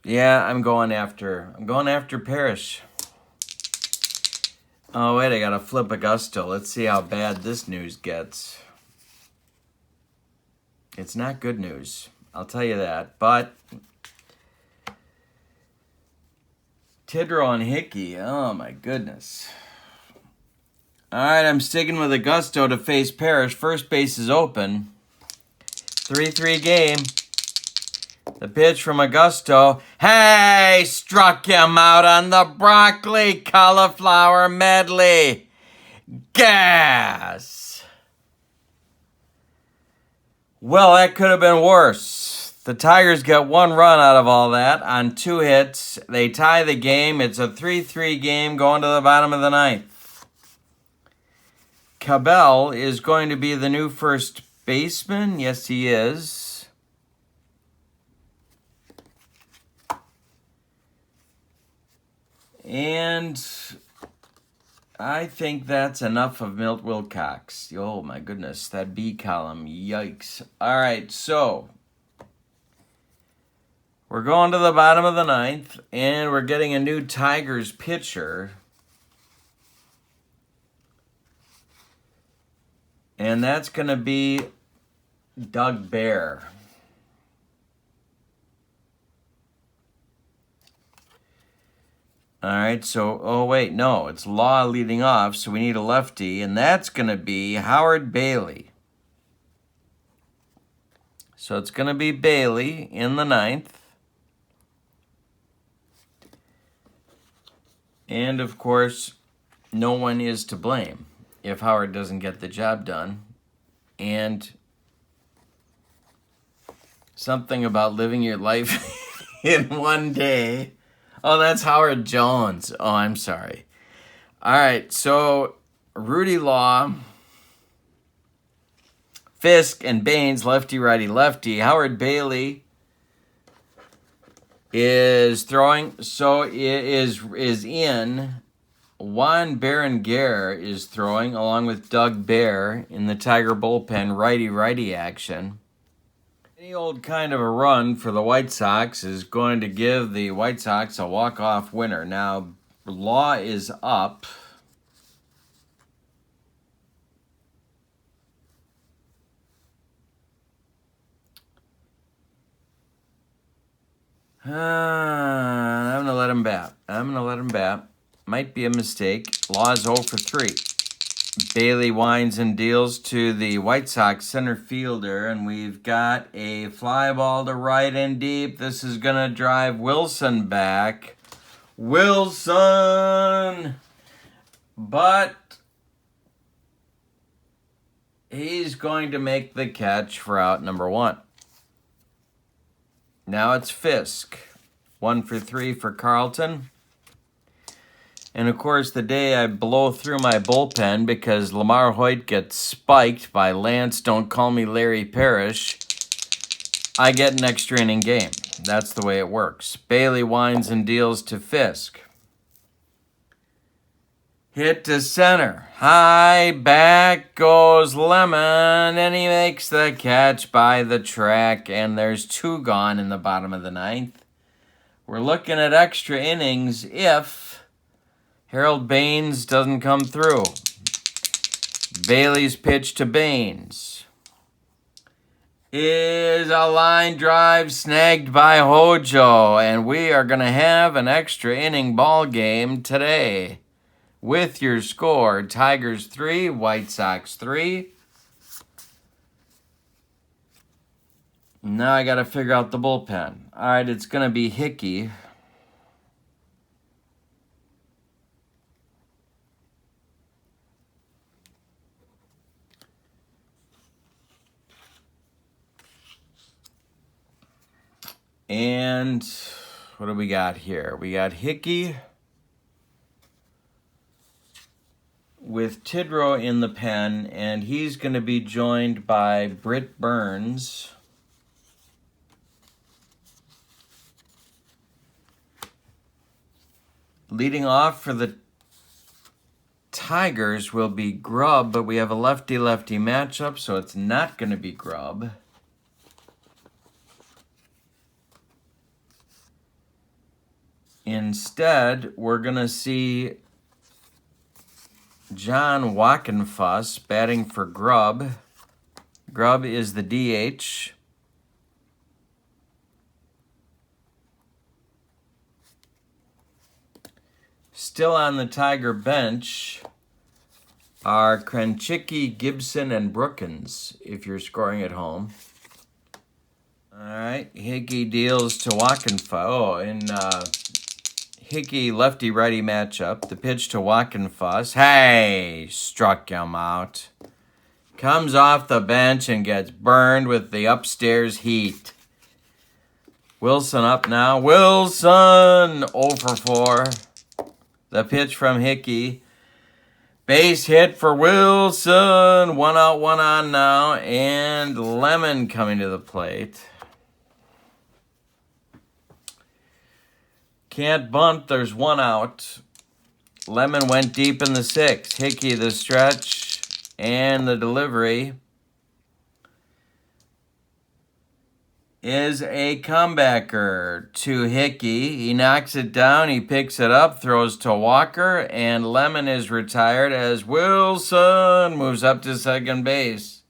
Yeah, I'm going after Parrish. Oh, wait, I got to flip Augusto. Let's see how bad this news gets. It's not good news. I'll tell you that. But Tidrow and Hickey, oh my goodness. All right, I'm sticking with Augusto to face Parrish. First base is open. 3-3 game. The pitch from Augusto. Hey, struck him out on the broccoli cauliflower medley. Gas. Well, that could have been worse. The Tigers get 1 run out of all that on 2 hits. They tie the game. It's a 3-3 game going to the bottom of the 9th. Cabell is going to be the new first baseman. Yes, he is. And I think that's enough of Milt Wilcox. Oh, my goodness. That B column. Yikes. All right, so we're going to the bottom of the 9th, and we're getting a new Tigers pitcher. And that's going to be Doug Bear. All right, so, oh, wait, no, it's Law leading off, so we need a lefty, and that's going to be Howard Bailey. So it's going to be Bailey in the 9th. And, of course, no one is to blame if Howard doesn't get the job done. And something about living your life in one day. Oh, that's Howard Jones. Oh, I'm sorry. All right, so Rudy Law, Fisk, and Baines, lefty, righty, lefty. Howard Bailey is throwing, so it is in. Juan Berenguer is throwing, along with Doug Bear in the Tiger bullpen, righty-righty action. Any old kind of a run for the White Sox is going to give the White Sox a walk-off winner. Now, Law is up. I'm going to let him bat. Might be a mistake. Law is 0 for 3. Bailey winds and deals to the White Sox center fielder, and we've got a fly ball to right and deep. This is going to drive Wilson back. Wilson! But he's going to make the catch for out number 1. Now it's Fisk. 1 for 3 for Carlton. And, of course, the day I blow through my bullpen because Lamar Hoyt gets spiked by Lance Don't Call Me Larry Parrish, I get an extra inning game. That's the way it works. Bailey winds and deals to Fisk. Hit to center. High back goes Lemon, and he makes the catch by the track, and there's 2 gone in the bottom of the 9th. We're looking at extra innings if Harold Baines doesn't come through. Bailey's pitch to Baines is a line drive snagged by Hojo, and we are going to have an extra inning ball game today. With your score, Tigers 3, White Sox 3. Now I got to figure out the bullpen. All right, it's going to be Hickey. And what do we got here? We got Hickey with Tidrow in the pen, and he's going to be joined by Britt Burns. Leading off for the Tigers will be Grubb, but we have a lefty-lefty matchup, so it's not going to be Grubb. Instead, we're going to see John Wackenfuss batting for Grubb. Grubb is the DH. Still on the Tiger bench are Krenchicki, Gibson, and Brookins, if you're scoring at home. All right, Hickey deals to Wackenfuss. Oh, in Hickey lefty-righty matchup, the pitch to Wackenfuss. Hey, struck him out. Comes off the bench and gets burned with the upstairs heat. Wilson up now. Wilson 0 for 4. The pitch from Hickey. Base hit for Wilson. 1 out, 1 on now. And Lemon coming to the plate. Can't bunt. There's 1 out. Lemon went deep in the 6th. Hickey the stretch and the delivery is a comebacker to Hickey. He knocks it down. He picks it up, throws to Walker, and Lemon is retired as Wilson moves up to second base.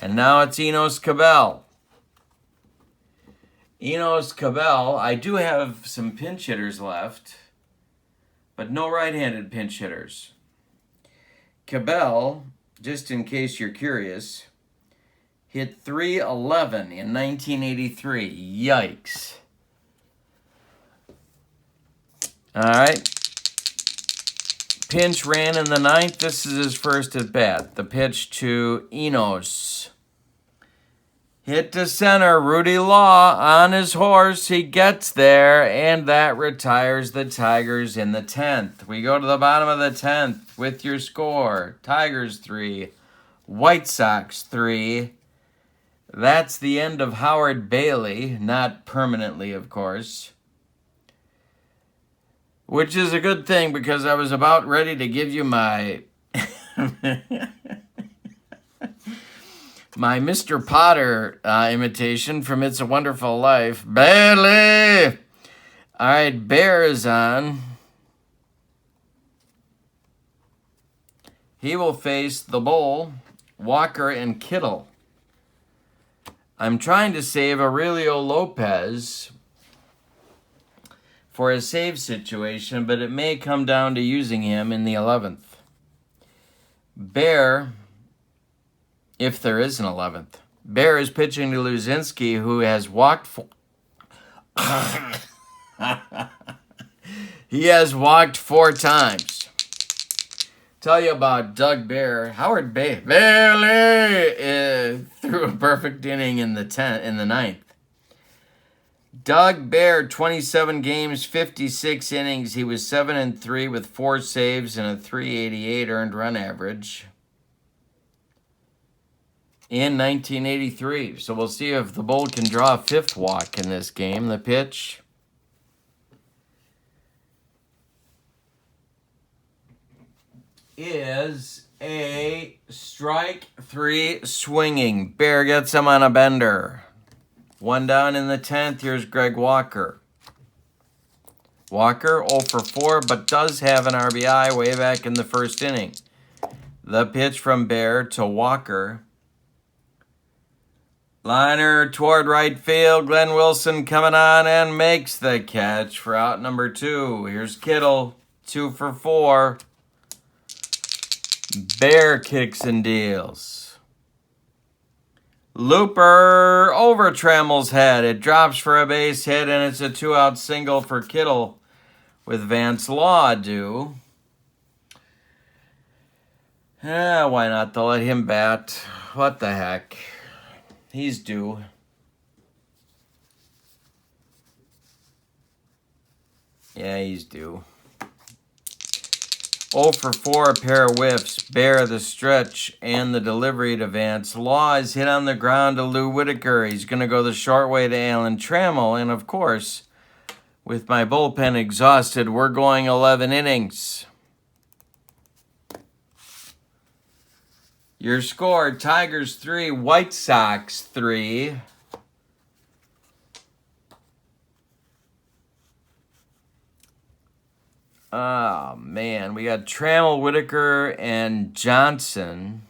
And now it's Enos Cabell. Enos Cabell, I do have some pinch hitters left, but no right-handed pinch hitters. Cabell, just in case you're curious, hit .311 in 1983. Yikes. All right. Pinch ran in the 9th. This is his first at bat. The pitch to Enos. Hit to center. Rudy Law on his horse. He gets there, and that retires the Tigers in the 10th. We go to the bottom of the 10th with your score. Tigers 3, White Sox 3. That's the end of Howard Bailey, not permanently, of course. Which is a good thing because I was about ready to give you my my Mr. Potter imitation from It's a Wonderful Life. Bailey! All right, Bear is on. He will face the Bull, Walker, and Kittle. I'm trying to save Aurelio Lopez for a save situation, but it may come down to using him in the 11th. Bear, if there is an 11th. Bear is pitching to Luzinski, who has walked he has walked 4 times. Tell you about Doug Bear. Howard Bailey threw a perfect inning in the 9th. Doug Bear, 27 games, 56 innings. He was 7-3 with 4 saves and a .388 earned run average in 1983. So we'll see if the Bull can draw a 5th walk in this game. The pitch is a strike 3 swinging. Bear gets him on a bender. 1 down in the 10th. Here's Greg Walker. Walker 0 for 4, but does have an RBI way back in the 1st inning. The pitch from Bear to Walker. Liner toward right field. Glenn Wilson coming on and makes the catch for out number 2. Here's Kittle, 2 for 4. Bear kicks and deals. Looper over Trammell's head. It drops for a base hit, and it's a 2-out single for Kittle with Vance Law due. Why not? They'll let him bat. What the heck? He's due. Yeah, he's due. 0 for 4, a pair of whiffs. Bear the stretch and the delivery to Vance Law is hit on the ground to Lou Whitaker. He's going to go the short way to Alan Trammell. And, of course, with my bullpen exhausted, we're going 11 innings. Your score, Tigers 3, White Sox 3. Oh, man. We got Trammell, Whitaker, and Johnson.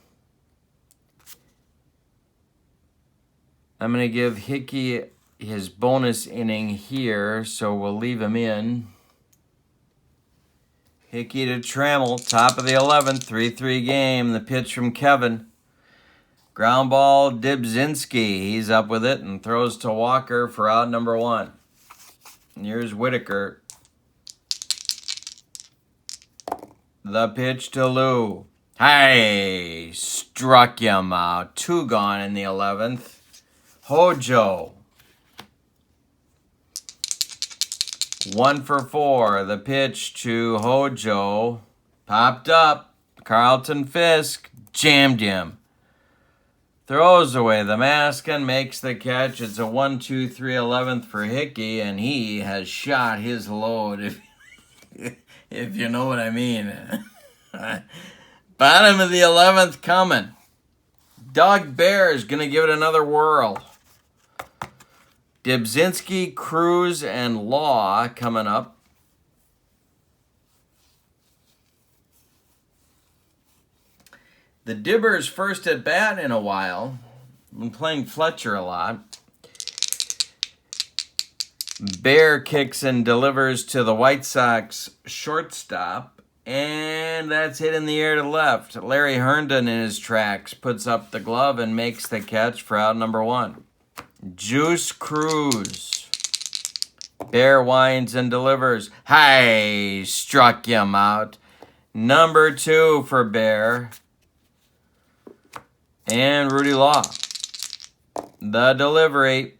I'm going to give Hickey his bonus inning here, so we'll leave him in. Hickey to Trammell, top of the 11th, 3-3 game. The pitch from Kevin. Ground ball, Dibzinski. He's up with it and throws to Walker for out number 1. And here's Whitaker. The pitch to Lou. Hey, struck him out. 2 gone in the 11th. Hojo. 1 for 4. The pitch to Hojo. Popped up. Carlton Fisk jammed him. Throws away the mask and makes the catch. It's a 1-2-3 11th for Hickey, and he has shot his load, if you know what I mean. Bottom of the 11th coming. Doug Bear is going to give it another whirl. Dibzinski, Cruz, and Law coming up. The Dibbers first at bat in a while. Been playing Fletcher a lot. Bear kicks and delivers to the White Sox shortstop. And that's hit in the air to left. Larry Herndon in his tracks puts up the glove and makes the catch for out number 1. Juice Cruz. Bear winds and delivers. Hey, struck him out. Number 2 for Bear. And Rudy Law. The delivery.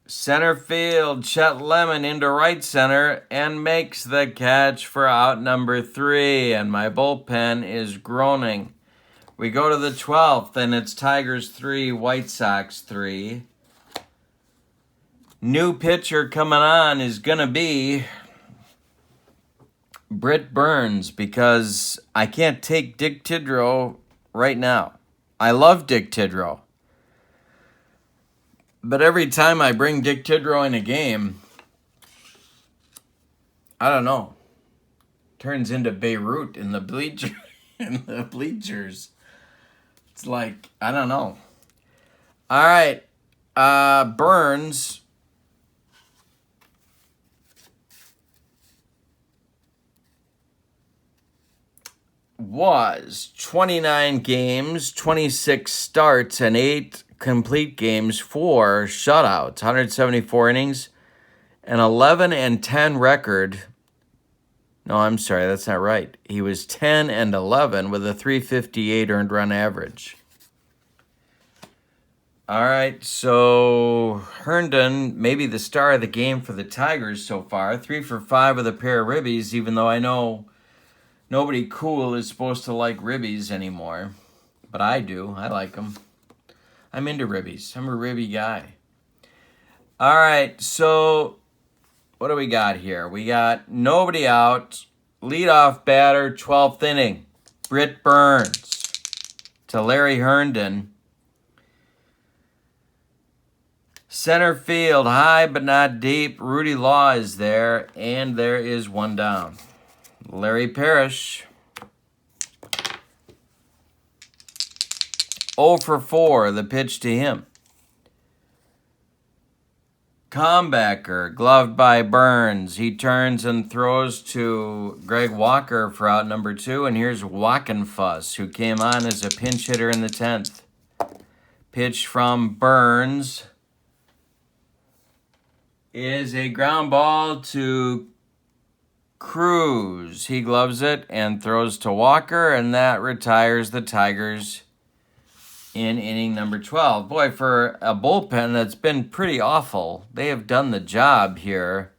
Center field, Chet Lemon into right center and makes the catch for out number 3. And my bullpen is groaning. We go to the 12th, and it's Tigers 3, White Sox 3. New pitcher coming on is going to be Britt Burns, because I can't take Dick Tidrow right now. I love Dick Tidrow. But every time I bring Dick Tidrow in a game, I don't know, turns into Beirut in the bleachers. It's like, I don't know. All right, Burns was 29 games, 26 starts, and 8 complete games, 4 shutouts, 174 innings, an 11-10 record. No, I'm sorry, that's not right. He was 10-11 with a 358 earned run average. All right, so Herndon, maybe the star of the game for the Tigers so far. 3 for 5 with a pair of ribbies, even though I know nobody cool is supposed to like ribbies anymore. But I do. I like them. I'm into ribbies. I'm a ribby guy. All right, so what do we got here? We got nobody out. Leadoff batter, 12th inning. Britt Burns to Larry Herndon. Center field, high but not deep. Rudy Law is there, and there is 1 down. Larry Parrish. 0 for 4, the pitch to him. Comebacker, gloved by Burns. He turns and throws to Greg Walker for out number 2. And here's Wackenfuss, who came on as a pinch hitter in the 10th. Pitch from Burns is a ground ball to Cruz. He gloves it and throws to Walker, and that retires the Tigers in inning number 12. Boy, for a bullpen that's been pretty awful, they have done the job here.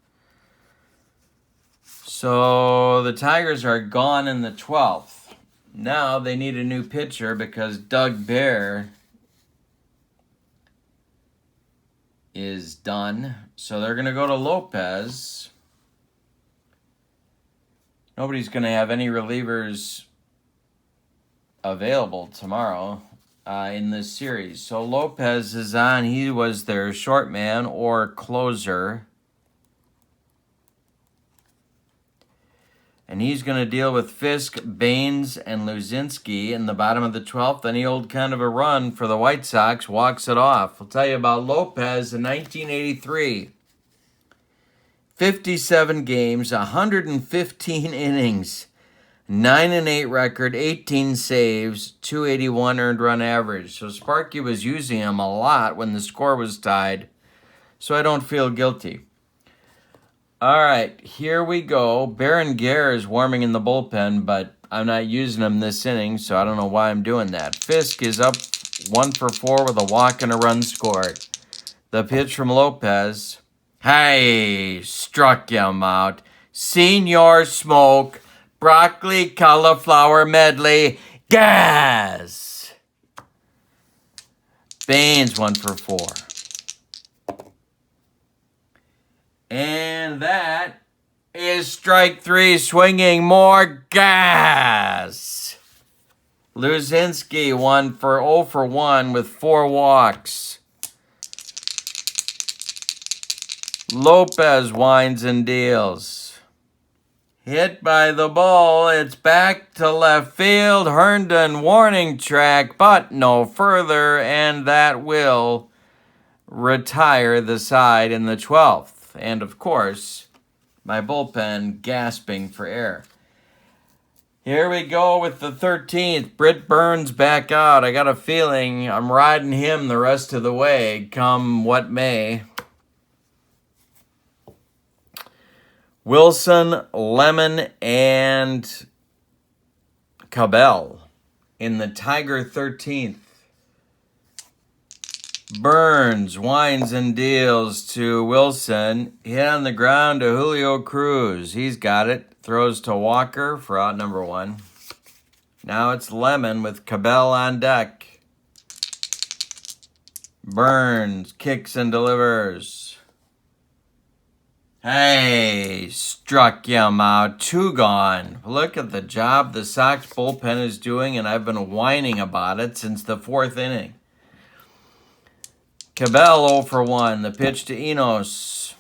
So the Tigers are gone in the 12th. Now they need a new pitcher because Doug Bear is done. So they're going to go to Lopez. Nobody's going to have any relievers available tomorrow in this series. So Lopez is on. He was their short man or closer. And he's going to deal with Fisk, Baines, and Luzinski in the bottom of the 12th. Any old kind of a run for the White Sox walks it off. I'll tell you about Lopez in 1983. 57 games, 115 innings, 9-8 record, 18 saves, 281 earned run average. So Sparky was using him a lot when the score was tied, so I don't feel guilty. All right, here we go. Berenguer is warming in the bullpen, but I'm not using him this inning, so I don't know why I'm doing that. Fisk is up 1 for 4 with a walk and a run scored. The pitch from Lopez. Hey, struck him out. Senior Smoke, broccoli cauliflower medley, gas. Baines 1 for 4. And that is strike 3, swinging more gas. Luzinski 0 for 1 with 4 walks. Lopez winds and deals. Hit by the ball. It's back to left field. Herndon warning track, but no further, and that will retire the side in the 12th. And, of course, my bullpen gasping for air. Here we go with the 13th. Britt Burns back out. I got a feeling I'm riding him the rest of the way, come what may. Wilson, Lemon, and Cabell in the Tiger 13th. Burns winds and deals to Wilson. Hit on the ground to Julio Cruz. He's got it. Throws to Walker for out number 1. Now it's Lemon with Cabell on deck. Burns kicks and delivers. Hey, struck him out. 2 gone. Look at the job the Sox bullpen is doing, and I've been whining about it since the 4th inning. Cabell 0 for 1. The pitch to Enos.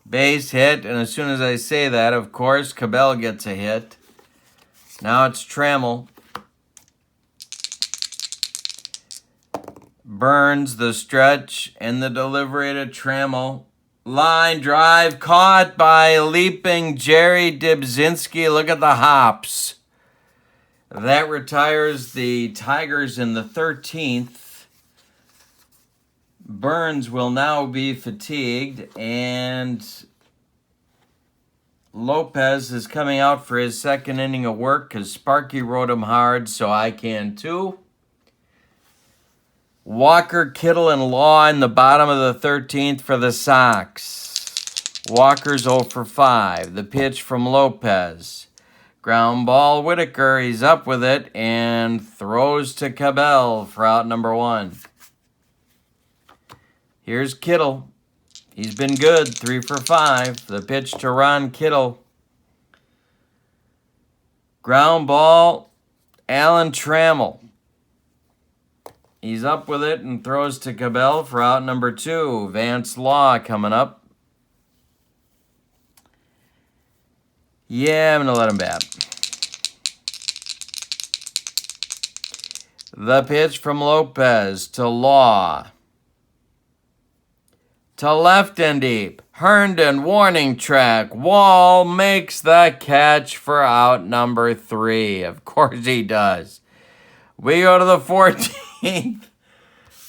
Base hit, and as soon as I say that, of course, Cabell gets a hit. Now it's Trammell. Burns the stretch and the delivery to Trammell. Line drive caught by leaping Jerry Dybzinski. Look at the hops. That retires the Tigers in the 13th. Burns will now be fatigued, and Lopez is coming out for his 2nd inning of work because Sparky rode him hard, so I can too. Walker, Kittle, and Law in the bottom of the 13th for the Sox. Walker's 0 for 5. The pitch from Lopez. Ground ball, Whitaker. He's up with it and throws to Cabell for out number 1. Here's Kittle. He's been good, 3 for 5. The pitch to Ron Kittle. Ground ball, Alan Trammell. He's up with it and throws to Cabell for out number 2. Vance Law coming up. Yeah, I'm going to let him bat. The pitch from Lopez to Law. To left and deep. Herndon warning track. Wall makes the catch for out number 3. Of course he does. We go to the 14th.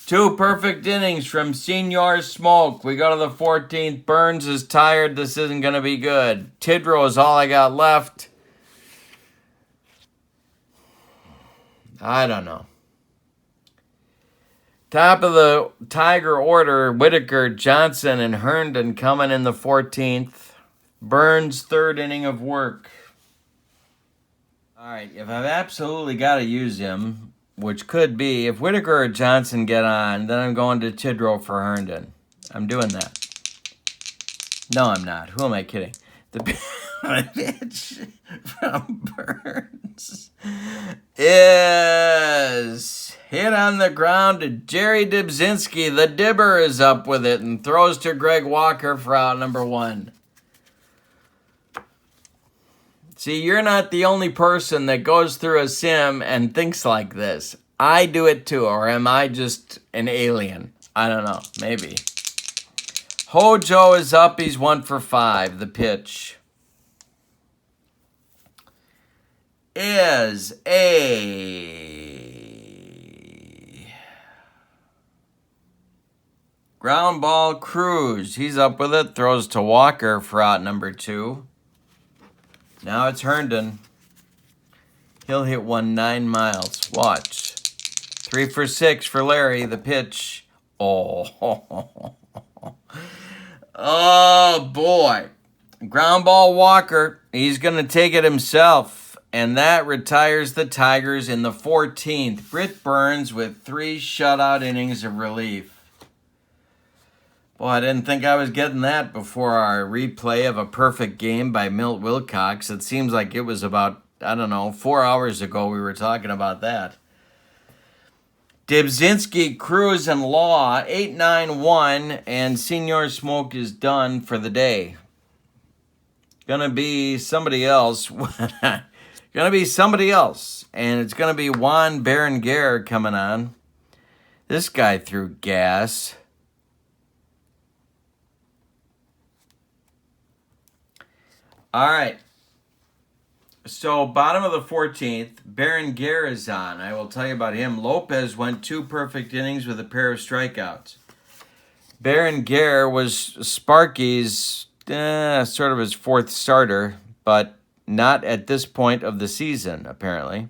2 perfect innings from Senior Smoke. We go to the 14th. Burns is tired. This isn't going to be good. Tidrow is all I got left. I don't know. Top of the Tiger order, Whitaker, Johnson, and Herndon coming in the 14th. Burns' 3rd inning of work. All right, if I've absolutely got to use him, which could be, if Whitaker or Johnson get on, then I'm going to Tidrow for Herndon. I'm doing that. No, I'm not. Who am I kidding? The pitch from Burns is hit on the ground to Jerry Dybzinski. The Dibber is up with it and throws to Greg Walker for out number 1. See, you're not the only person that goes through a sim and thinks like this. I do it too, or am I just an alien? I don't know, maybe. Hojo is up, he's 1 for 5. The pitch is a ground ball. Cruz, he's up with it, throws to Walker for out number 2. Now it's Herndon. He'll hit one 9 miles. Watch. 3 for 6 for Larry. The pitch. Oh. Oh, boy. Ground ball Walker. He's going to take it himself. And that retires the Tigers in the 14th. Britt Burns with 3 shutout innings of relief. Boy, I didn't think I was getting that before our replay of a perfect game by Milt Wilcox. It seems like it was about, 4 hours ago we were talking about that. Dibzinski, Cruz, and Law, 8-9-1, and Senior Smoke is done for the day. Gonna be somebody else. And it's gonna be Juan Berenguer coming on. This guy threw gas. All right. So, bottom of the 14th, Berenguer is on. I will tell you about him. Lopez went 2 perfect innings with a pair of strikeouts. Berenguer was Sparky's sort of his 4th starter, but not at this point of the season, apparently.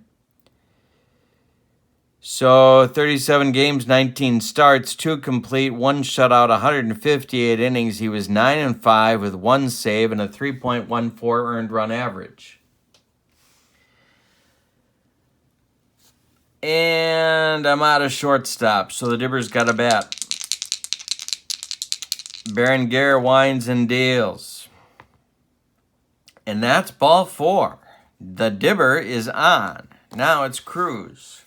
So, 37 games, 19 starts, 2 complete, 1 shutout, 158 innings. He was 9-5 with 1 save and a 3.14 earned run average. And I'm out of shortstop, so the Dibber's got a bat. Berenguer winds and deals. And that's ball 4. The Dibber is on. Now it's Cruz.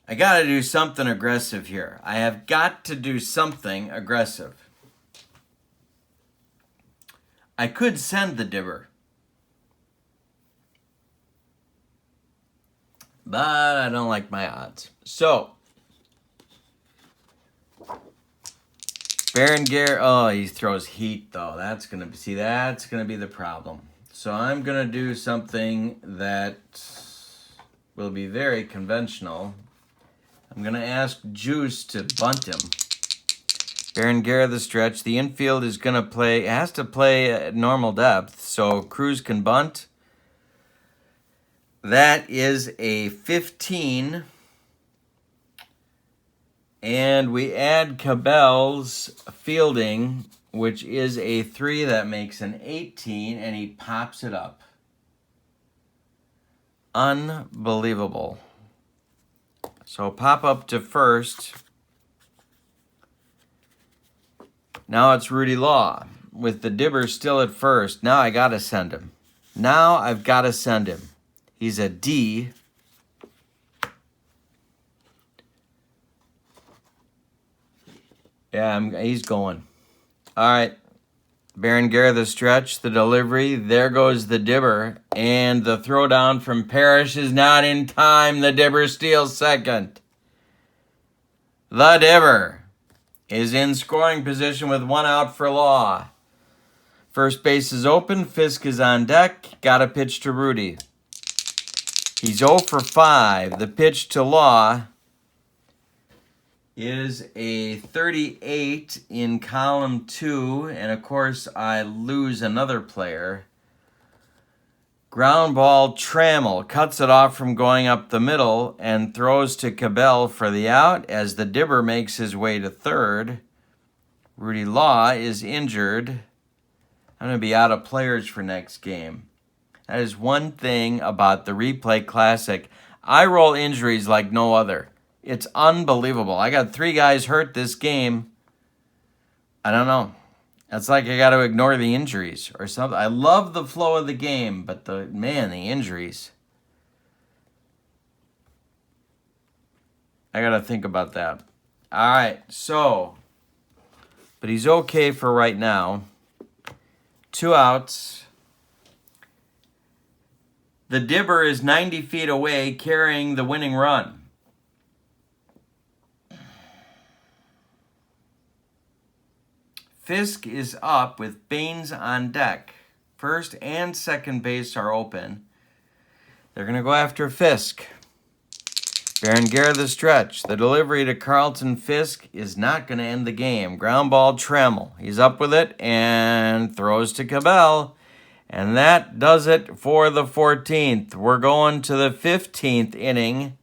I got to do something aggressive here. I have got to do something aggressive. I could send the Dibber. But I don't like my odds. So, Berenguer, he throws heat though. That's gonna be the problem. So I'm gonna do something that will be very conventional. I'm gonna ask Juice to bunt him. Berenguer the stretch. The infield is gonna has to play at normal depth, so Cruz can bunt. That is a 15. And we add Cabell's fielding, which is a 3. That makes an 18, and he pops it up. Unbelievable. So pop up to first. Now it's Rudy Law with the Dibber still at first. Now I got to send him. He's a D. Yeah, he's going. All right. Berenguer the stretch, the delivery. There goes the Dibber. And the throwdown from Parrish is not in time. The Dibber steals second. The Dibber is in scoring position with 1 out for Law. First base is open. Fisk is on deck. Got a pitch to Rudy. He's 0 for 5. The pitch to Law is a 38 in column 2. And, of course, I lose another player. Ground ball, Trammell cuts it off from going up the middle and throws to Cabell for the out as the Dibber makes his way to third. Rudy Law is injured. I'm going to be out of players for next game. That is one thing about the Replay Classic. I roll injuries like no other. It's unbelievable. I got 3 guys hurt this game. I don't know. It's like I got to ignore the injuries or something. I love the flow of the game, but the injuries. I got to think about that. All right, so, but he's okay for right now. 2 outs. The dibber is 90 feet away carrying the winning run. Fisk is up with Baines on deck. First and second base are open. They're going to go after Fisk. Berenguer the stretch. The delivery to Carlton Fisk is not going to end the game. Ground ball Trammell. He's up with it and throws to Cabell. And that does it for the 14th. We're going to the 15th inning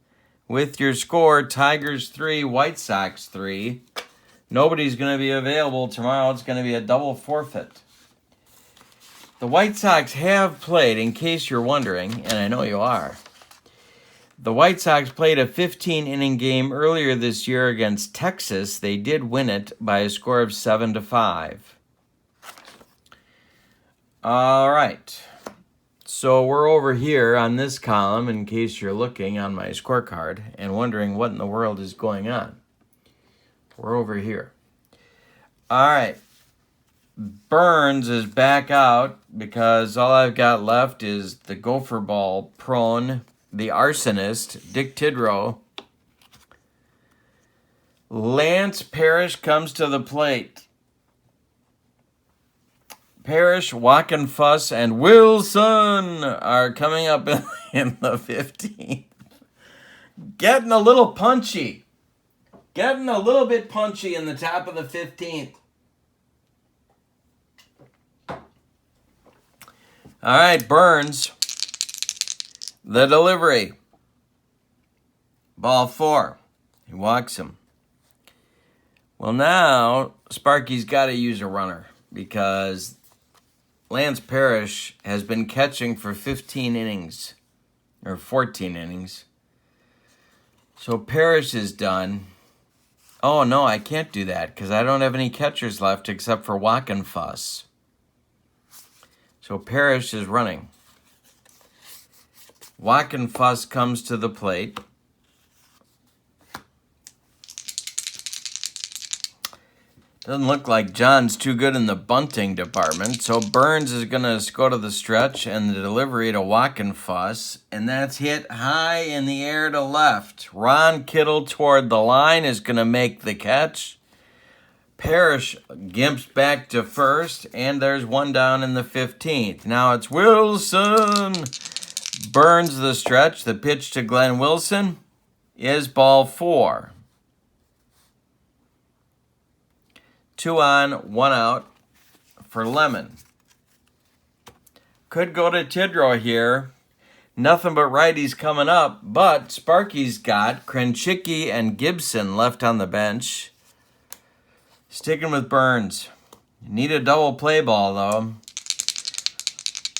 with your score, Tigers 3, White Sox 3. Nobody's going to be available tomorrow. It's going to be a double forfeit. The White Sox have played, in case you're wondering, and I know you are, the White Sox played a 15-inning game earlier this year against Texas. They did win it by a score of 7-5. All right. So we're over here on this column, in case you're looking on my scorecard and wondering what in the world is going on. We're over here. All right. Burns is back out because all I've got left is the gopher ball prone, the arsonist, Dick Tidrow. Lance Parrish comes to the plate. Parrish, Wockenfuss, and Wilson are coming up in the 15th. Getting a little punchy. Getting a little bit punchy in the top of the 15th. All right, Burns. The delivery. Ball 4. He walks him. Well, now Sparky's got to use a runner because Lance Parrish has been catching for 15 innings, or 14 innings. So Parrish is done. Oh, no, I can't do that because I don't have any catchers left except for Wockenfuss. So Parrish is running. Wockenfuss comes to the plate. Doesn't look like John's too good in the bunting department. So Burns is going to go to the stretch and the delivery to Wockenfuss. And that's hit high in the air to left. Ron Kittle toward the line is going to make the catch. Parrish gimps back to first, and there's one down in the 15th. Now it's Wilson. Burns the stretch. The pitch to Glenn Wilson is ball 4. 2 on, 1 out for Lemon. Could go to Tidrow here. Nothing but righties coming up, but Sparky's got Krenchicki and Gibson left on the bench. Sticking with Burns. Need a double play ball, though.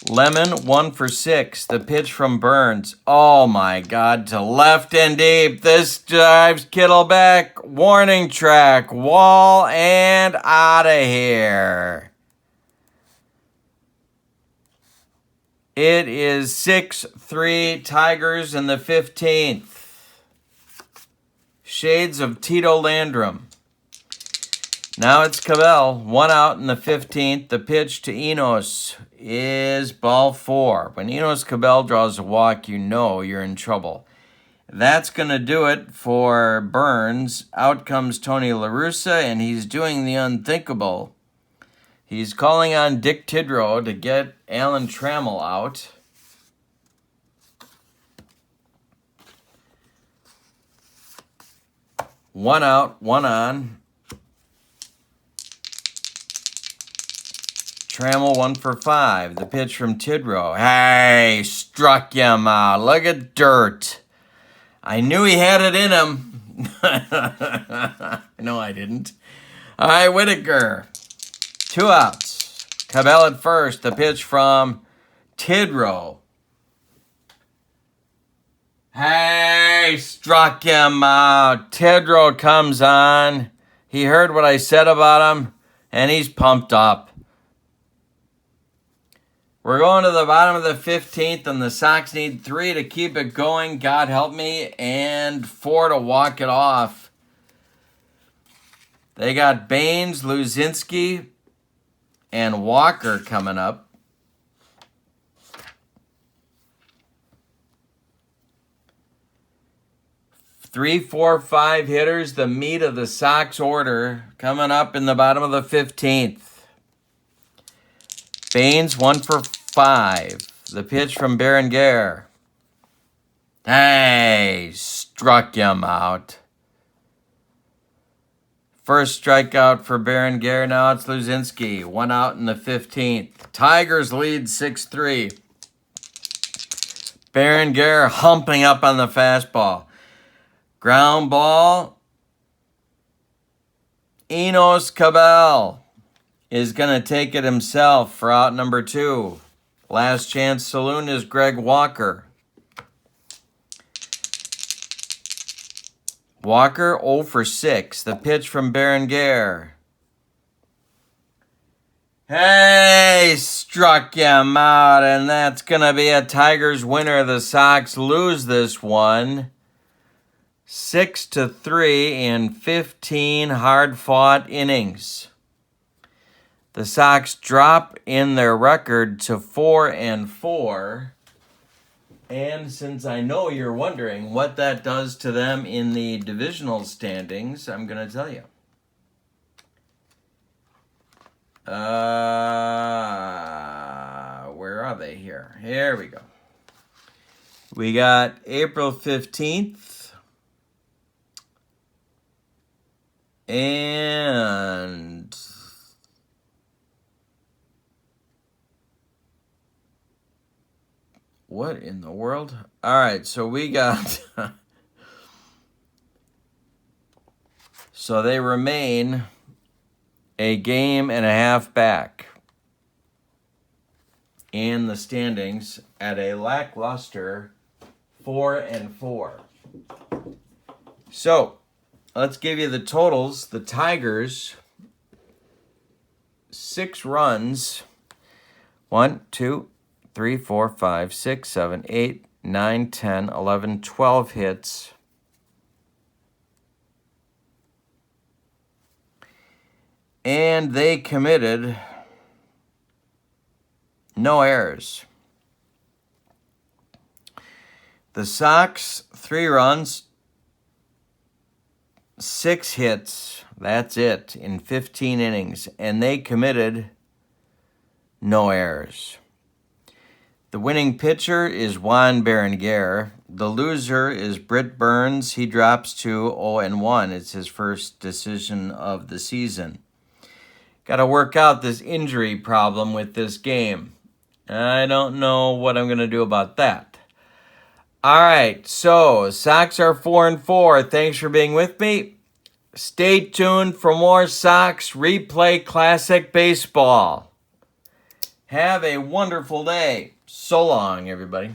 Lemon, 1 for 6. The pitch from Burns. Oh, my God. To left and deep. This drives Kittle back. Warning track. Wall and out of here. It is 6-3 Tigers in the 15th. Shades of Tito Landrum. Now it's Cabell, 1 out in the 15th. The pitch to Enos is ball 4. When Enos Cabell draws a walk, you know you're in trouble. That's going to do it for Burns. Out comes Tony La Russa, and he's doing the unthinkable. He's calling on Dick Tidrow to get Alan Trammell out. One out, 1 on. Trammell 1 for 5. The pitch from Tidrow. Hey, struck him out. Look at dirt. I knew he had it in him. No, I didn't. All right, Whitaker. 2 outs. Cabell at first. The pitch from Tidrow. Hey, struck him out. Tidrow comes on. He heard what I said about him, and he's pumped up. We're going to the bottom of the 15th, and the Sox need 3 to keep it going, God help me, and 4 to walk it off. They got Baines, Luzinski, and Walker coming up. Three, four, five hitters, the meat of the Sox order, coming up in the bottom of the 15th. Baines, 1 for 5. The pitch from Berenguer. Hey, struck him out. First strikeout for Berenguer. Now it's Luzinski. 1 out in the 15th. Tigers lead 6-3. Berenguer humping up on the fastball. Ground ball. Enos Cabell is going to take it himself for out number 2. Last chance saloon is Greg Walker. Walker 0 for 6. The pitch from Berenguer. Hey, struck him out, and that's going to be a Tigers winner. The Sox lose this one 6-3 in 15 hard-fought innings. The Sox drop in their record to 4-4. And since I know you're wondering what that does to them in the divisional standings, I'm going to tell you. Where are they here? Here we go. We got April 15th. And what in the world? All right, so we got... so they remain a game and a half back in the standings at a lackluster 4-4. So, let's give you the totals. The Tigers, 6 runs. 1, 2, 3, 4, 5, 6, 7, 8, 9, 10, 11, 12 hits. And they committed no errors. The Sox, 3 runs, 6 hits. That's it in 15 innings. And they committed no errors. The winning pitcher is Juan Berenguer. The loser is Britt Burns. He drops to 0-1. It's his first decision of the season. Got to work out this injury problem with this game. I don't know what I'm going to do about that. All right, so Sox are 4-4. Thanks for being with me. Stay tuned for more Sox Replay Classic Baseball. Have a wonderful day. So long, everybody.